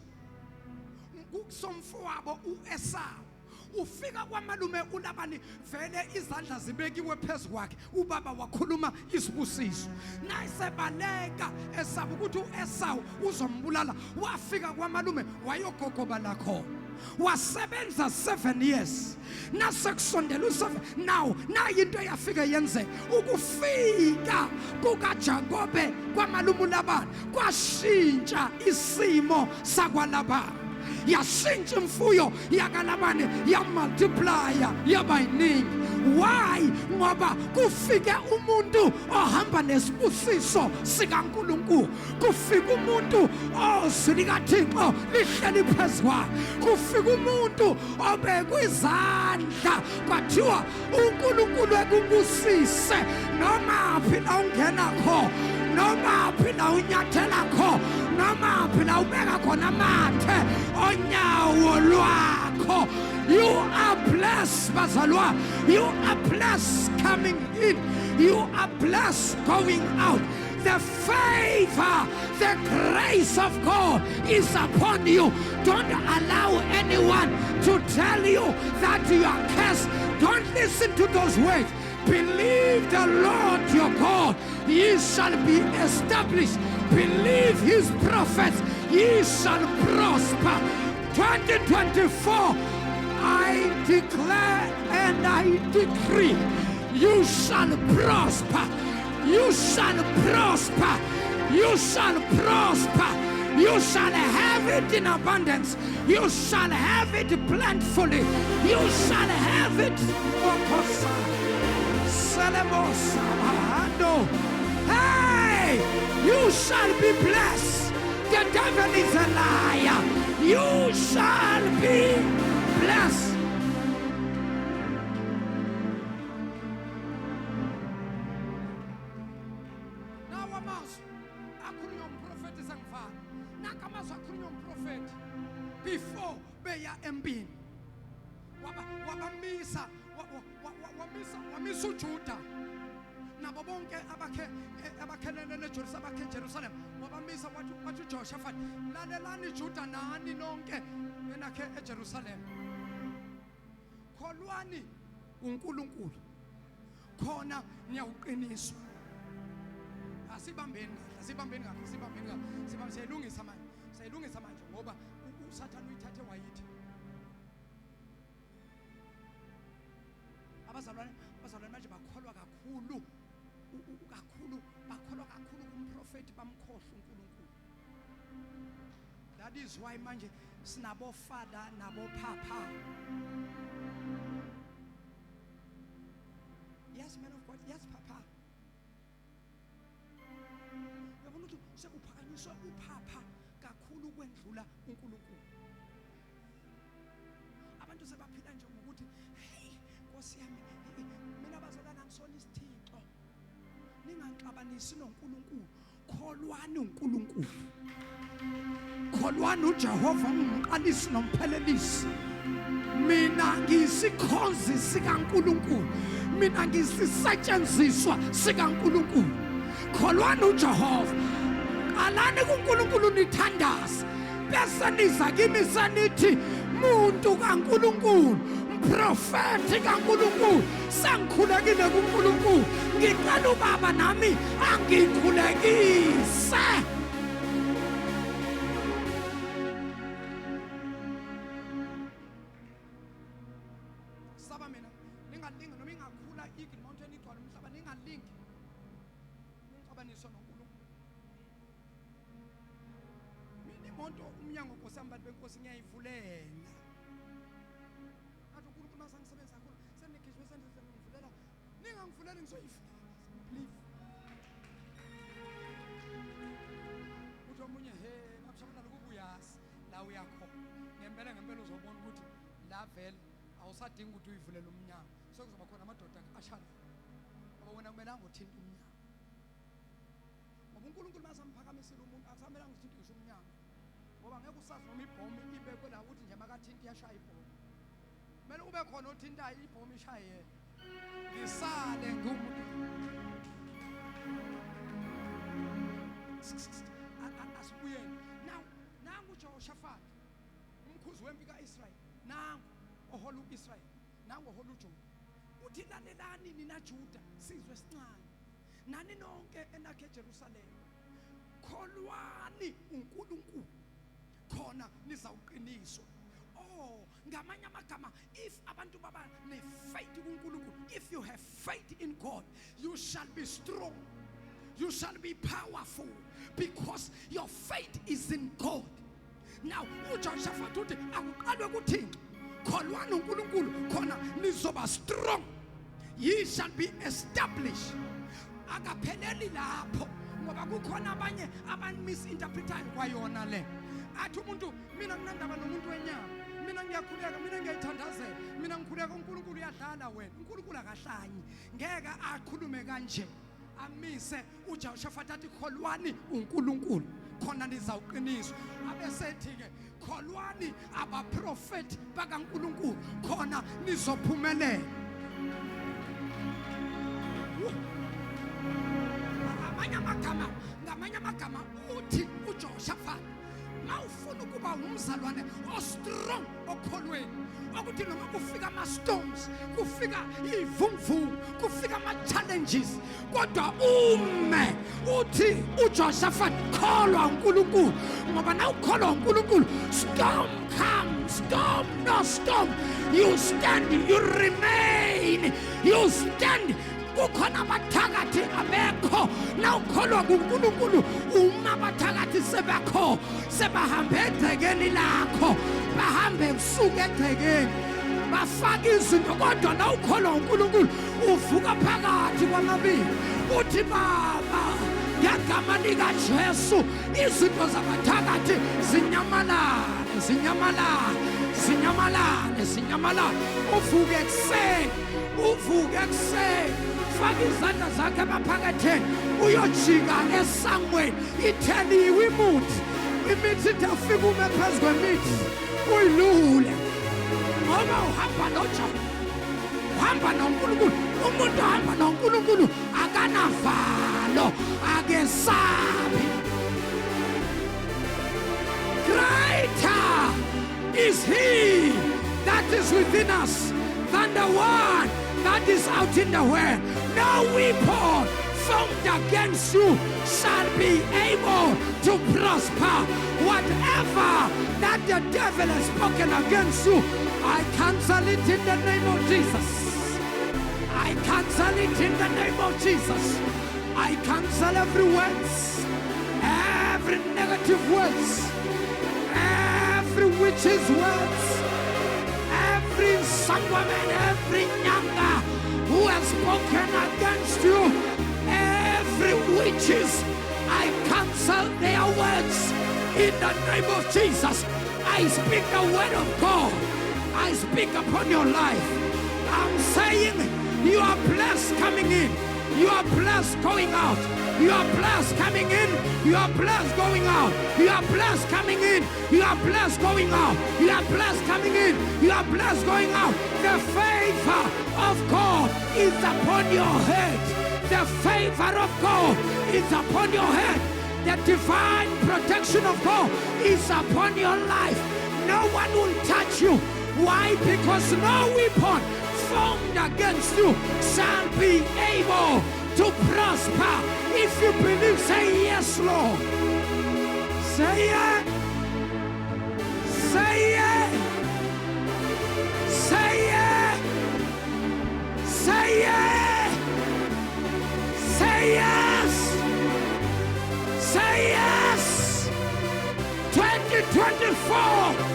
kusomfowabo uEsau ufika kwamalume uLabani vele izandla zibekiwe phezukwakhe ubaba wakhuluma isibusiso nayisebaleka esaba ukuthi uEsau uzombulala wafika kwamalume wayogogoba lakho wasebenza 7 years nasekusondela u7 now into yafika yenze ukufika kukaJakobe kwamalume uLabani kwashintsha isimo sakwaLabani yashintsha imfuyo yakalabane yamultiplya yaba yiningi. Why? Ngoba kufike umuntu ohamba nesibusiso sikaNkulunkulu, kufike umuntu ozilika Thixo lihleli phezu kwakhe, kufike umuntu obekwe izandla kwathiwa uNkulunkulu ekubusise noma phi la ungena kho, noma phi la unyathela kho, noma phi la ubeka khona amathe onyawo lwakho. You are blessed, bazalwa. You are blessed coming in. You are blessed going out. The favor, the grace of God is upon you. Don't allow anyone to tell you that you are cursed. Don't listen to those words. Believe the Lord your God, ye shall be established. Believe his prophets, ye shall prosper. 2024, I declare and I decree, you shall prosper. You shall prosper. You shall prosper. You shall have it in abundance. You shall have it plentifully. You shall have it. Hey, you shall be blessed. The devil is a liar. You shall be blessed. Now a mouse, Akurion prophet is unfound. Nakamas Akurion prophet before Beya Mbin. Wabamisa, Wamisu Judah. Nababonke abakelele Jerusalem. Wabamisa what you Joshaphat. Lalelani Judah nani nonke enake Jerusalem. Kolwani uNkulunkulu. Khona niyawuqiniswa. Asibambeni siyilungisa manje ngoba uSathane uyithathe wayithi. Abazalwane manje bakholwa kakhulu kumprofeti bamkhohlwa uNkulunkulu. That is why manje sinabo father nabo papa. Yes, man of God. Yes, papa. Yabona ukuthi sekuphakanyiswa upapa kakhulu kwendlula uNkulunkulu. Abantu sebaphila nje ngokuthi hey Nkosi yami mina bazalwana ngisona isithixo. Ningaxabanisi noNkulunkulu. Kholwani uNkulunkulu. Kholwani uJehova umqalisi nomphelelisi. Mina ngisikhonzi sikaNkulunkulu. Mina ngisisetshenziswa sikaNkulunkulu. Kholwani uJehova. Qalani kuNkulunkulu nithandaze. Bese niza kimi senithi muntu kaNkulunkulu, mprofeti kaNkulunkulu, sangikhulekile kuNkulunkulu. Ngicela uBaba nami angikhulekise. Saba mina ningalingi noma ingakhula igil mountain igcwala umhlaba ningalingi. Nixabaniswa noNkulunkulu. Mina imoto umnyango Nkosi yami bantu benkosi ngiyayivulela. Athi uNkulunkulu masangisebenza kakhulu senikhishwe sendizeni ngivulela. Ningangivuleli ngizoyivulela. Please. Uthi omunye Tshabalala ukubuyazi la uyakho. Ngempela uzobona ukuthi la vele awusadingi ukuthi uyivulela umnyango. Sekuzoba khona amadoda ashada. Ngoba wena kumele angothinta umnyango. Ngoba uNkulunkulu masamphakamisela umuntu akusamele angithintise umnyango. Ngoba ngeke usazi noma ibhomu ibekwe la ukuthi nje makathinta iyashaya ibhomu. Kumele ube khona othintayo ibhomu ishaye. Ngisale ngumuntu. Asibuyeni. Now nangu uJehoshaphat. Umkhuzi wempi kaIsrael. Nangu ohola uIsrael. Nangu ohola uJuda. Uthi lalelani nina Juda sizwe sincane. Nani nonke enakhe eJerusalem. Kholwani uNkulunkulu. Khona nizawuqiniswa. Oh, ngamanye amagama, if abantu baba ne-faith kuNkulunkulu, if you have faith in God, you shall be strong. You shall be powerful because your faith is in God. Now uJoshaphat uthi akuqalwe kuthini? Kholwani uNkulunkulu khona nizoba strong. Ye shall be established. Akapheleli lapho ngoba kukhona abanye abamisinterpretayo kwayona le. Athi umuntu mina nginandaba nomuntu wenyama. Mina ngiyakhuleka, mina ngiyayithandazela. Mina ngikhuleka uNkulunkulu uyadlala wena. uNkulunkulu akahlanyi. Ngeke akhulume kanje. Amise uJoshaphat athi kholwani uNkulunkulu khona nizawuqiniswa. Abesethi ke kholwani abaprofeti bakaNkulunkulu khona nizophumelela. Ngamanye amagama uthi uJoshaphat mawufuna ukuba umzalwane ostrong okholweni ukuthi noma kufika ama-storms, kufika ivumvum, kufika ama-challenges, kodwa ume uthi uJoshaphat kholwa uNkulunkulu ngoba na ukholwa uNkulunkulu, storm come, storm no storm, you stand, you remain, you stand. Kukhona abathakathi abekho na ukholwa kuNkulunkulu, uma abathakathi sebekho sebahambe egcekeni lakho, bahambe ebusuku egcekeni bafaka izinto, kodwa na ukholwa uNkulunkulu uvuka phakathi kwamabili uthi Baba ngegama likaJesu izinto zabathakathi zinyamalale, zinyamalale, zinyamalale, zinyamalale. Uvuke ekuseni, uvuke ekuseni, faka izandla zakhe emaphaketheni uyojika esangweni, itheliwe imithi itafika ume phezu kwemithi uyilule ngoba uhamba noJesu, uhamba noNkulunkulu. Umuntu ohamba noNkulunkulu akanavalo, akesabi. Greater is he that is within us than the one that is out in the world. No weapon formed against you shall be able to prosper. Whatever that the devil has spoken against you, I cancel it in the name of Jesus. I cancel it in the name of Jesus. I cancel every words, every negative words, every witch's words, every sangwaman, every nyanga who has spoken against you, every witches, I cancel their words in the name of Jesus. I speak the word of God. I speak upon your life. I'm saying you are blessed coming in. You are blessed going out. You are blessed coming in. You are blessed going out. You are blessed coming in. You are blessed going out. You are blessed coming in. You are blessed going out. The favor of God is upon your head. The favor of God is upon your head. The divine protection of God is upon your life. No one will touch you. Why? Because no weapon formed against you shall be able to prosper. If you believe, say yes, Lord. Say it. Say it. Say it. Say it. Say yes. Say yes. 2024.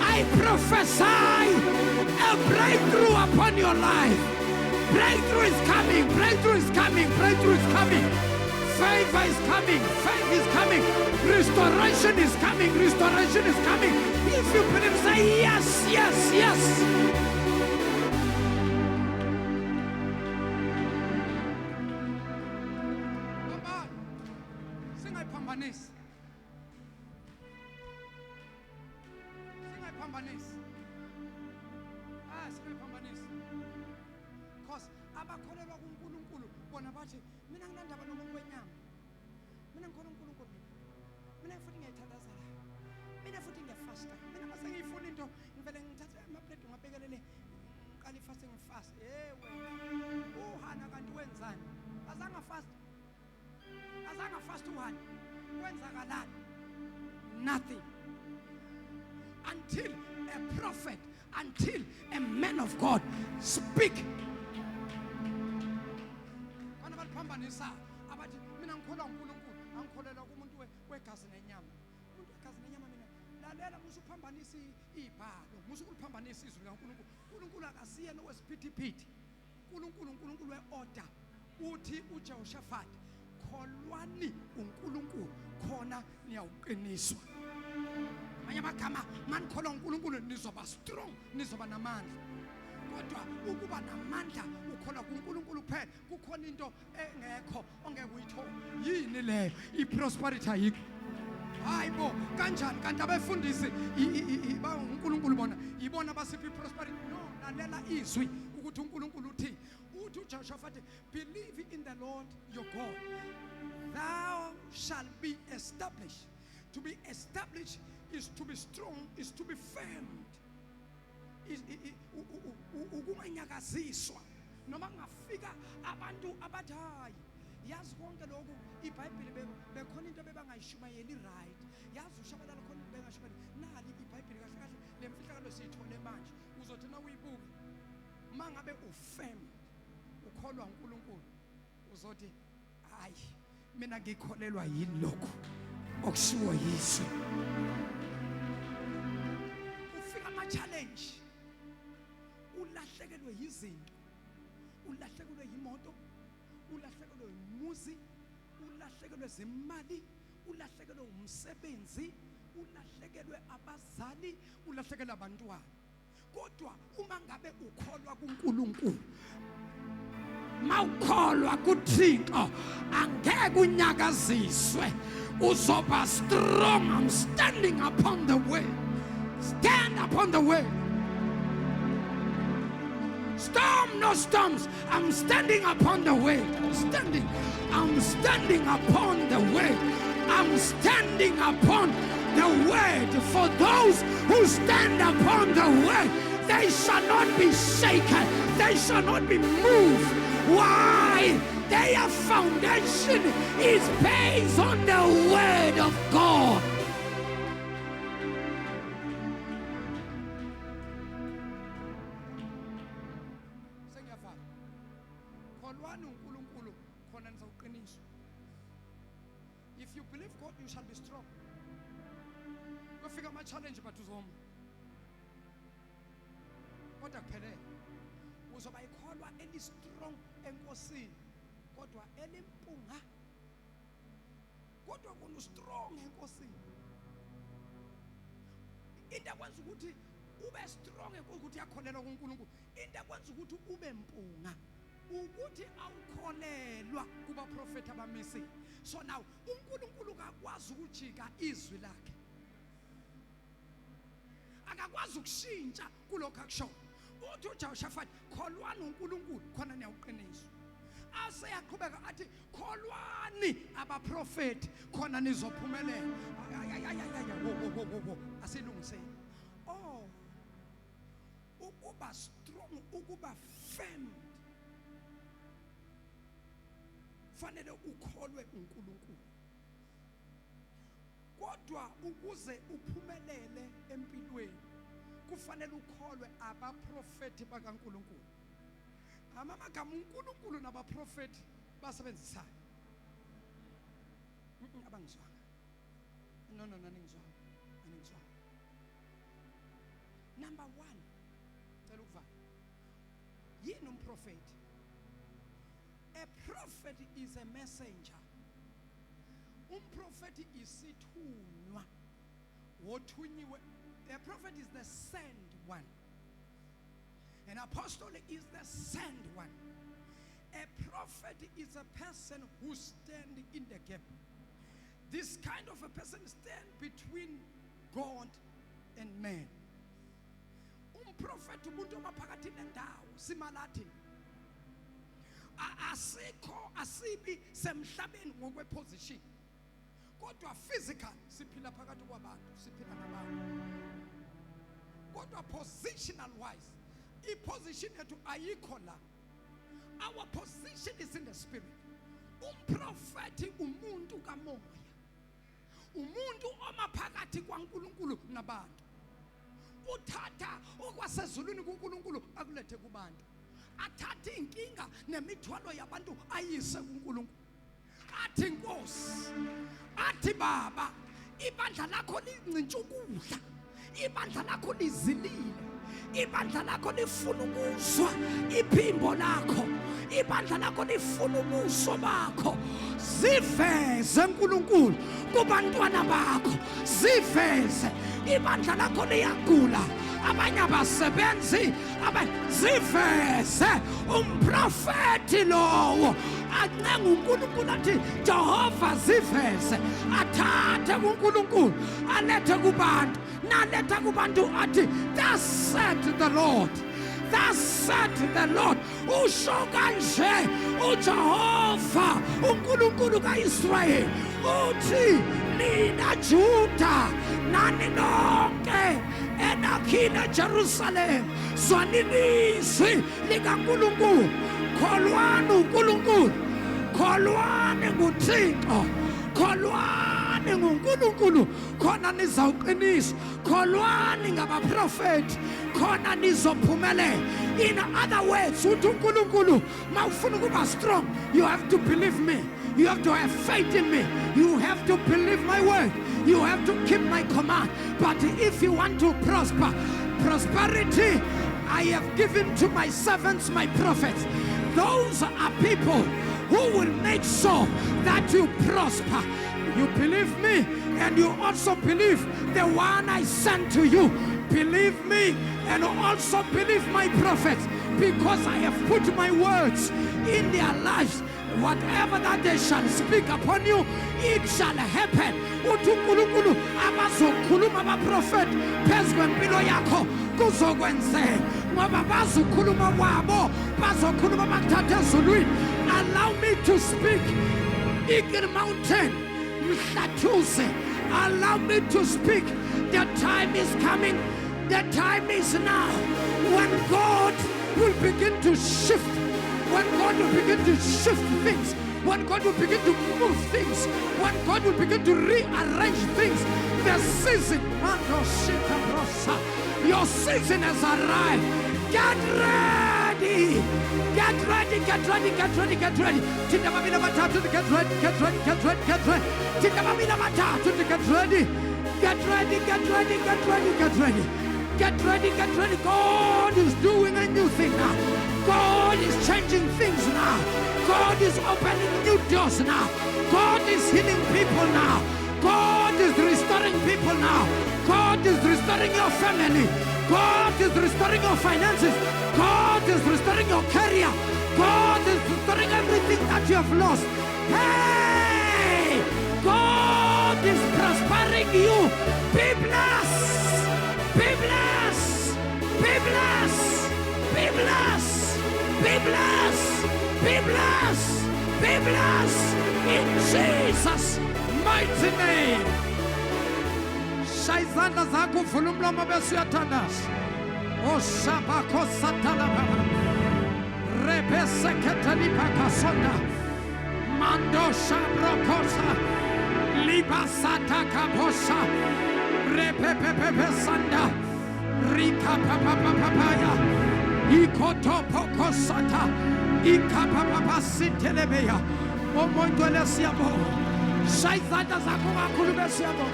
I prophesy a breakthrough upon your life. Breakthrough is coming. Breakthrough is coming. Breakthrough is coming. Favor is coming. Faith is coming. Restoration is coming. Restoration is coming. If you believe, say yes, yes, yes. Because abakholelwa kuNkulunkulu bona bathi mina nginandaba nomuntu wenyama, mina ngikholwa uNkulunkulu, mina futhi ngiyathandazela, mina futhi ngiyafasta, mina mase ngiyifuna into ngivele ngithathe amaplate ngibhekelele ngiqala ifast ngifast. Wena uhana kanti wenzani? Azange fast uhana. Kwenzakalani? Nothing. Until a prophet, until a man of God speak. Abathi mina ngikholwa uNkulunkulu, angikholelwa kumuntu wegazi nenyama. Umuntu wegazi nenyama mina lalela musuphambanisa ibhalo musukuliphambanisa izwi likaNkulunkulu. uNkulunkulu akasiyena owesiphithiphithi. uNkulunkulu weorder. Uthi uJehoshaphat, kholwani uNkulunkulu khona niyawuqiniswa. Amanye amagama manikholwa uNkulunkulu nizoba strong, nizoba namandla. Kodwa ukuba namandla ukholwa kuNkulunkulu kuphela, kukhona into engekho ongeke uyithola. Yini leyo? I-prosperity ayikho. Hayibo, kanjani kanti abefundisi ba uNkulunkulu bona yibona abasiphi i-prosperity? No, lalela izwi ukuthi uNkulunkulu uthi. Uthi uJehoshaphat, believe in the Lord your God, thou shalt be established. To be established is to be strong, is to be firm. Ukunganyakaziswa noma ngafika abantu abathi hayi yazi konke lokhu iBhayibheli bekhona into bebangayishumayeli right. Yazi uShabalala khona bengashumayeli nali iBhayibheli kahle kahle lemfihlakalo siyithole manje. Uzothi na uyibuka mangabe ufirm ukholwa uNkulunkulu uzothi hayi mina ngikholelwa yini lokho okushiwo yizwe. Ufika ama challenge, ulahlekelwe yizinto, ulahlekelwe yimoto, ulahlekelwe umuzi, ulahlekelwe zimali, ulahlekelwe umsebenzi, ulahlekelwe abazali, ulahlekelwe abantwana. Kodwa uma ngabe ukholwa kuNkulunkulu, mawukholwa kuThixo, angeke unyakaziswe, uzoba strong. I'm standing upon the way. Stand upon the way. Storm, no storms. I'm standing upon the way. I'm standing upon the way. I'm standing upon the word. For those who stand upon the way, they shall not be shaken. They shall not be moved. Why? Their foundation is based on the word of God. If you believe God, you shall be strong. Go figure my challenge, but to home. What a pele. Was by call any strong and gossip. Kodwa elimpunga. Kodwa kunu strong enkosi. Into kwenza ukuthi ube strong ukuthi yakholelwa kuNkulunkulu. Into kwenza ukuthi ube mpunga ukuthi awukholelwa kuba prophet abamisi. So now uNkulunkulu akakwazi ukujika izwi lakhe. Akakwazi ukushintsha kulokho akusho. Uthi uJehoshaphat, kholwani uNkulunkulu khona niyawuqiniswa. Ase yaqhubeka athi kholwani abaprofeti khona nizophumelela. Wo asilungiseni. Oh, ukuba strong, ukuba firm, fanele ukholwe uNkulunkulu. Kodwa ukuze uphumelele empilweni kufanele ukholwe abaprofeti bakaNkulunkulu. Amagama uNkulunkulu nabaprofeti basebenzisana. Abangizwanga. No, aningizwanga. Number 1. Cela ukuvala. Yini umprofeti? A prophet is a messenger. Umprofeti isithunywa. Wothunyiwe. A prophet is the sent one. An apostle is the sent one. A prophet is a person who stands in the gap. This kind of a person stands between God and man. Umprofeti umuntu omaphakathi nendawo simalathi. Asibi semhlabeni ngokweposition. Kodwa physical siphila phakathi kwabantu, siphila nabantu. Kodwa positional wise, i-position yethu ayikho la. Our position is in the spirit. Umprofeti umuntu kamoya. Umuntu omaphakathi kwaNkulunkulu nabantu. Uthatha okwasezulwini kuNkulunkulu akulethe kubantu. Athatha inkinga nemithwalo yabantu ayise kuNkulunkulu. Athi Nkosi, athi Baba, ibandla lakho lincintsha ukudla, ibandla lakho lizilile, ibandla lakho lifuna ukuzwa iphimbo lakho, ibandla lakho lifuna ubuso bakho. Ziveze nkulunkulu kubantwana bakho, ziveze. Ibandla lakho liyagula, abanye abasebenzi, ziveze. Umprofeti lowo ancenga uNkulunkulu athi Jehova ziveze, athathe kuNkulunkulu alethe kubantu, naletha kubantu athi thus said the Lord, thus said the Lord. Usho kanje uJehova uNkulunkulu kaIsrayeli uthi nina Juda nani nonke enakhile Jerusalem, zwanini izwi likaNkulunkulu, kholwani uNkulunkulu, kholwani nguThixo, kholwani nguNkulunkulu, khona nizawuqiniswa, kholwani ngabaprofeti khona nizophumelela. In other words, uthi uNkulunkulu mawufuna ukuba strong, you have to believe me, you have to have faith in me, you have to believe my word, you have to keep my command. But if you want to prosper, prosperity I have given to my servants, my prophets. Those are people who will make sure that you prosper. You believe me, and you also believe the one I sent to you. Believe me, and also believe my prophets, because I have put my words in their lives. Whatever that they shall speak upon you, it shall happen. uNkulunkulu abazokhuluma abaprofeti phezu kwempilo yakho kuzokwenzeka, ngoba bazokhuluma kwabo, bazokhuluma bakuthathe ezulwini. Allow me to speak. Eagle Mountain, Umhlathuze, allow me to speak. The time is coming. The time is now when God will begin to shift. When God will begin to shift things, when God will begin to move things, when God will begin to rearrange things. The season, your season has arrived. Get ready. Get ready, get ready, get ready, get ready. Get ready, get ready, get ready, get ready, get ready. Get ready, get ready, get ready, get ready, get ready. Get ready, get ready. God is doing a new thing now. God is changing things now. God is opening new doors now. God is healing people now. God is restoring people now. God is restoring your family. God is restoring your finances. God is restoring your career. God is restoring everything that you have lost. Hey! God is prospering you. Be blessed. Be blessed. Be blessed. Be blessed. Be blessed. Be blessed. Be blessed. In Jesus' mighty name. Shayzanda zakho vula umlomo bese uyathandaza. Oshabakho satalaba. Rebese ketalipa kasonda. Mando shabrokosa. Libasata kaposa. Repepepepe sanda. Rika papapapaya. Ikoto pokosata. Ikapapapa sitelebeya. Omondo lesiabo. Shayzanda zakho kakhulu besiabo.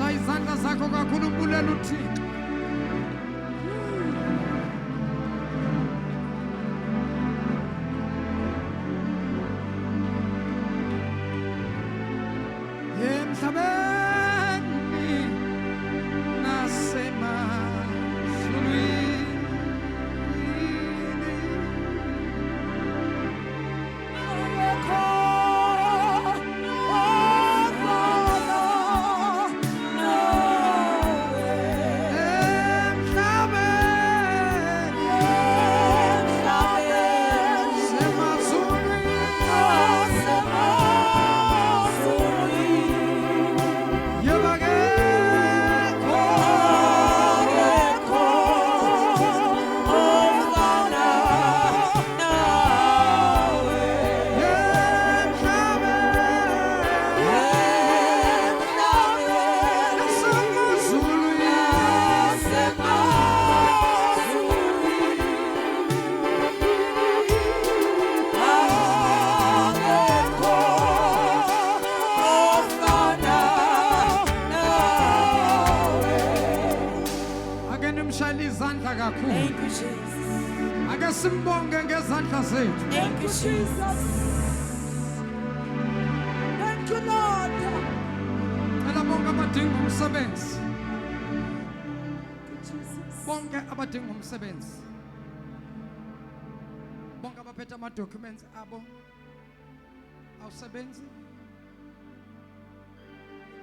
Izandla zakho kakhulu mbulela uThixo. Emhlabeni nasemazulwini kakhulu. Thank you, Jesus. Ake simbonge ngezandla zethu. Thank you, Jesus. Thank you, Lord. Cela bonke abadinga umsebenzi. Jesus. Bonke abadinga umsebenzi. Bonke abaphethe ama-documents abo. Awusebenzi.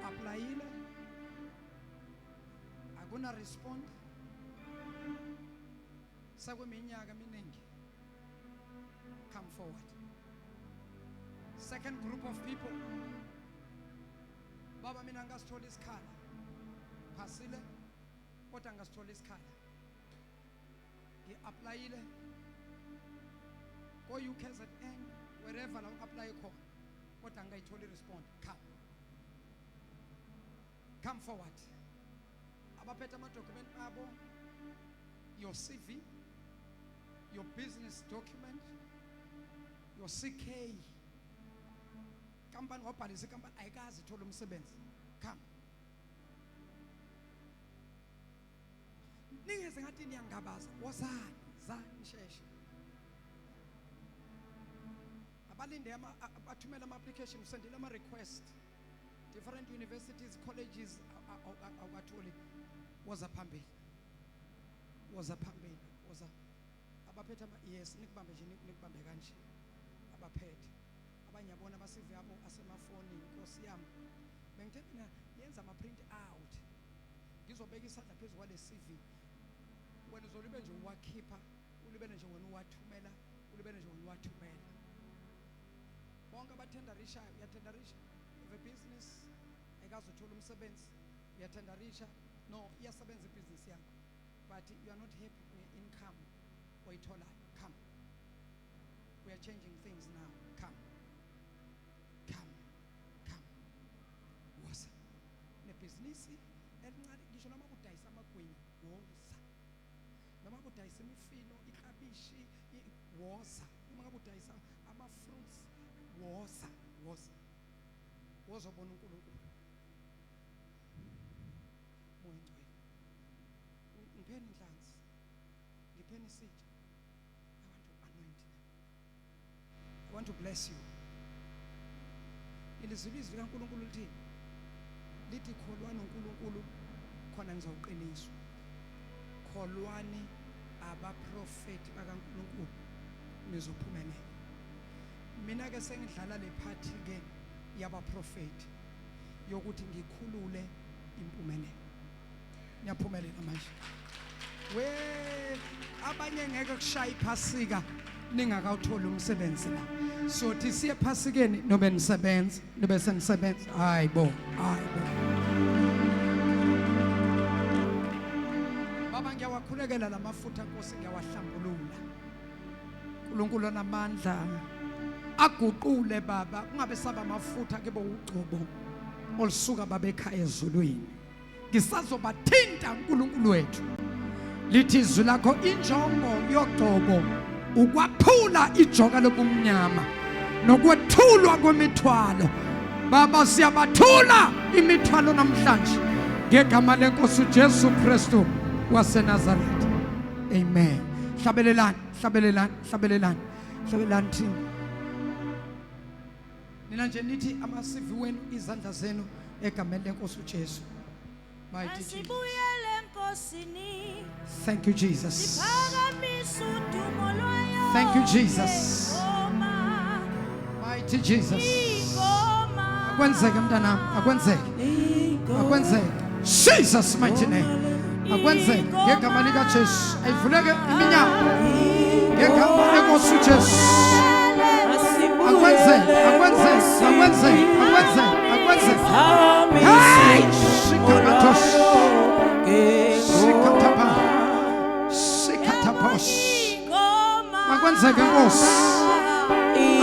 Applyile. Akuna respond. Sakweminyaka eminingi. Come forward. Second group of people. Baba mina ngasithola isikhala. Phasile kodwa ngasithola isikhala. Ngi-applyile ko UKZN wherever la apply khona kodwa ngayitholi respond. Come forward. Abaphethe ama-document abo, your CV, your business document, your CK. Company wabhalisa company ayikazi ithola umsebenzi. Come. Ningeze ngathi niyangabaza, wozani, zani sheshe. Abalinde abathumela ama-application, usendile ama-request. Different universities, colleges, awukatholi. Woza phambili. Woza phambili. Woza. Abaphethe yes, nikubambe nje nikubambe kanje. Abaphethe. Abanye yabona abasivi yabo asemafonini, Nkosi yami. Bengithe mina yenza ama-print out. Ngizobeka isandla phezulu kwale CV. Wena uzolibe nje uwakhipha, ulibele nje wena uwathumela, ulibele nje wena uwathumela. Bonke abathenderisha, uyathenderisha. The business ayikazi uthola umsebenzi, uyathenderisha. No, iyasebenza business yakho. But you are not happy with income oyitholayo. Come. We are changing things now. Come. Come. Come. Woza. Nebhizinisi elincane ngisho noma kudayisa amagwinya, woza. Noma kudayisa imifino, iklabishi, woza. Noma kudayisa ama-fruits, woza. Woza. Wozobona uNkulunkulu. Moya ngcwele. Ngipheni inhlanzi. Ngipheni isitsha. I want to bless you. Ilizwi likaNkulunkulu lithi kholwani uNkulunkulu khona nizawuqiniswa. Kholwani abaprofeti bakaNkulunkulu nizophumelela. Mina ke sengidlala le party ke yabaprofeti yokuthi ngikhulule impumelelo. Niyaphumelela manje. We abanye ngeke kushaya iphasika ningakawuthola umsebenzi la. So thi siye phasikeni nobe nisebenza, nobe senisebenza. Hayibo, hayibo. Baba ngiyawakhulekela lamafutha Nkosi ngiyawahlambulula. uNkulunkulu onamandla aguqule baba ungabe saba amafutha kebe ugcobo olusuka baba ekhaya ezulwini. Ngisazobathinta uNkulunkulu wethu. Lithi izwi lakho injongo yogcobo ukwaphula ijoka lobumnyama nokwethulwa kwemithwalo. Baba siyabathula imithwalo namhlanje ngegama lenkosi uJesu Kristu waseNazaretha. Amen. Hlabelelani, hlabelelani, hlabelelani. Hlabelelani thina. Nina nje nithi amasivi wenu izandla zenu egameni lenkosi uJesu. Mighty Jesus. Thank you, Jesus. Thank you, Jesus. Mighty Jesus. Akwenzeke mntanami, akwenzeke. Akwenzeke. Jesus mighty name. Akwenzeke ngegama lika Jesu. Ayivuleke iminyango. Ngegama lenkosi uJesu. Akwenzeke, akwenzeke, akwenzeke, akwenzeke, akwenzeke. Hey! Shikamatos. Shikatapa. Shikatapos. Akwenzeke Nkosi.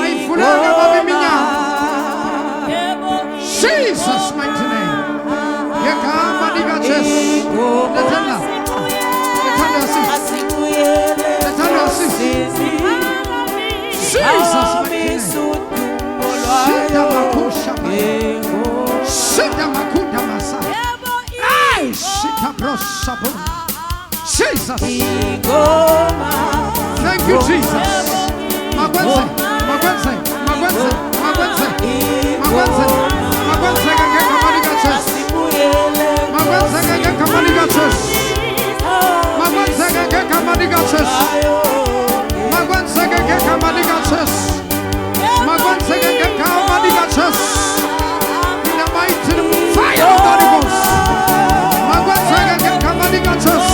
Ayivuleke baba iminyango. Jesus mighty name. Ngegama lika Jesu. Lethanda. Lethanda sisi. Lethanda sisi. Jesus mighty name. Shida makusha. Shida makunda masa. Ay, shita brosabu. Jesus. Jesus. Thank you, Jesus. Magwenze, magwenze, magwenze, magwenze, magwenze, magwenze ngeke kamaliga church. Magwenze ngeke kamaliga church. Magwenze ngeke kamaliga church. Magwenze ngeke kamaliga church. Magwenze ngeke kamaliga church. In the mighty name of fire of the Holy Ghost. Magwenze ngeke kamaliga church.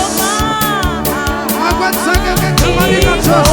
Magwenze ngeke kamaliga church.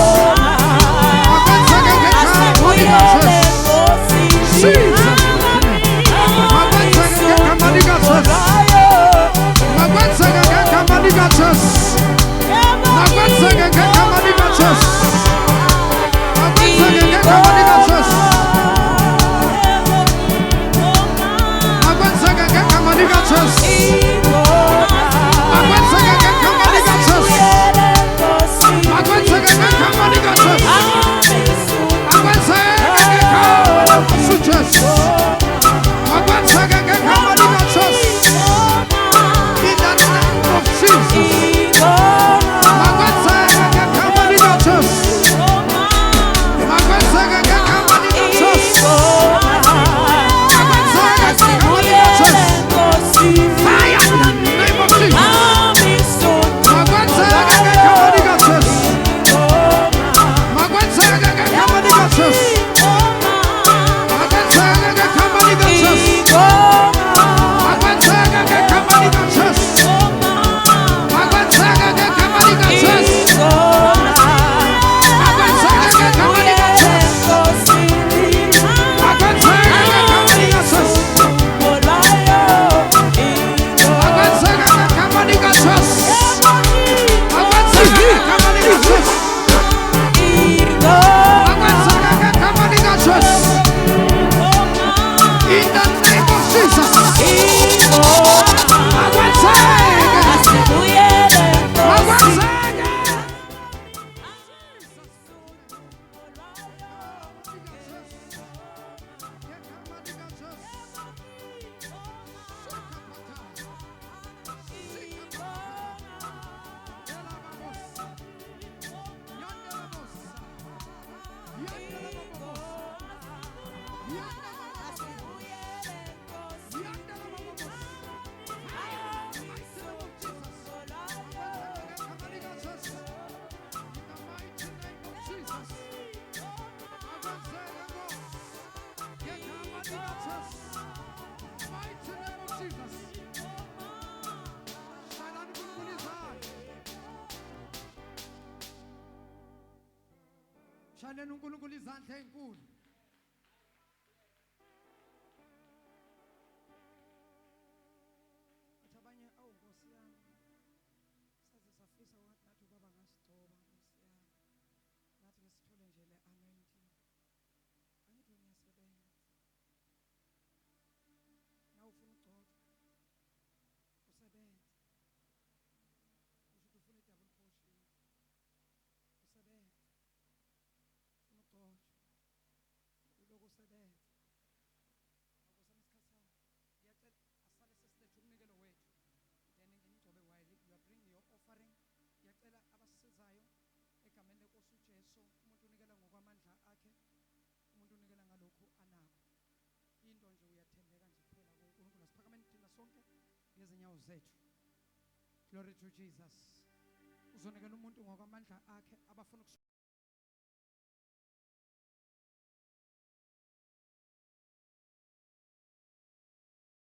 Shaleni uNkulunkulu izandla ezinkulu. Abanye Nkosi yami saze safisa nathi baba ngasigcoba Nkosi yami. Nathi ngesithole nje le anointing. Angithi ngiyasebenza. Na ufuna ugcoba. Usebenza. Usho ufuna double portion. Usebenza. Uloko sebenza ngiyacela asale sesilethe umnikelo wethu then ngimgcobe while you are bringing your offering. Ngiyacela abasizayo egameni lenkosi uJesu, umuntu unikela ngokwamandla akhe, umuntu unikela ngalokho anakho. Into nje uyathembeka nje kuphela kuNkulunkulu. Asiphakameni thina sonke ngezinyawo zethu. Glory to Jesus. Uzonikela umuntu ngokwamandla akhe abafuna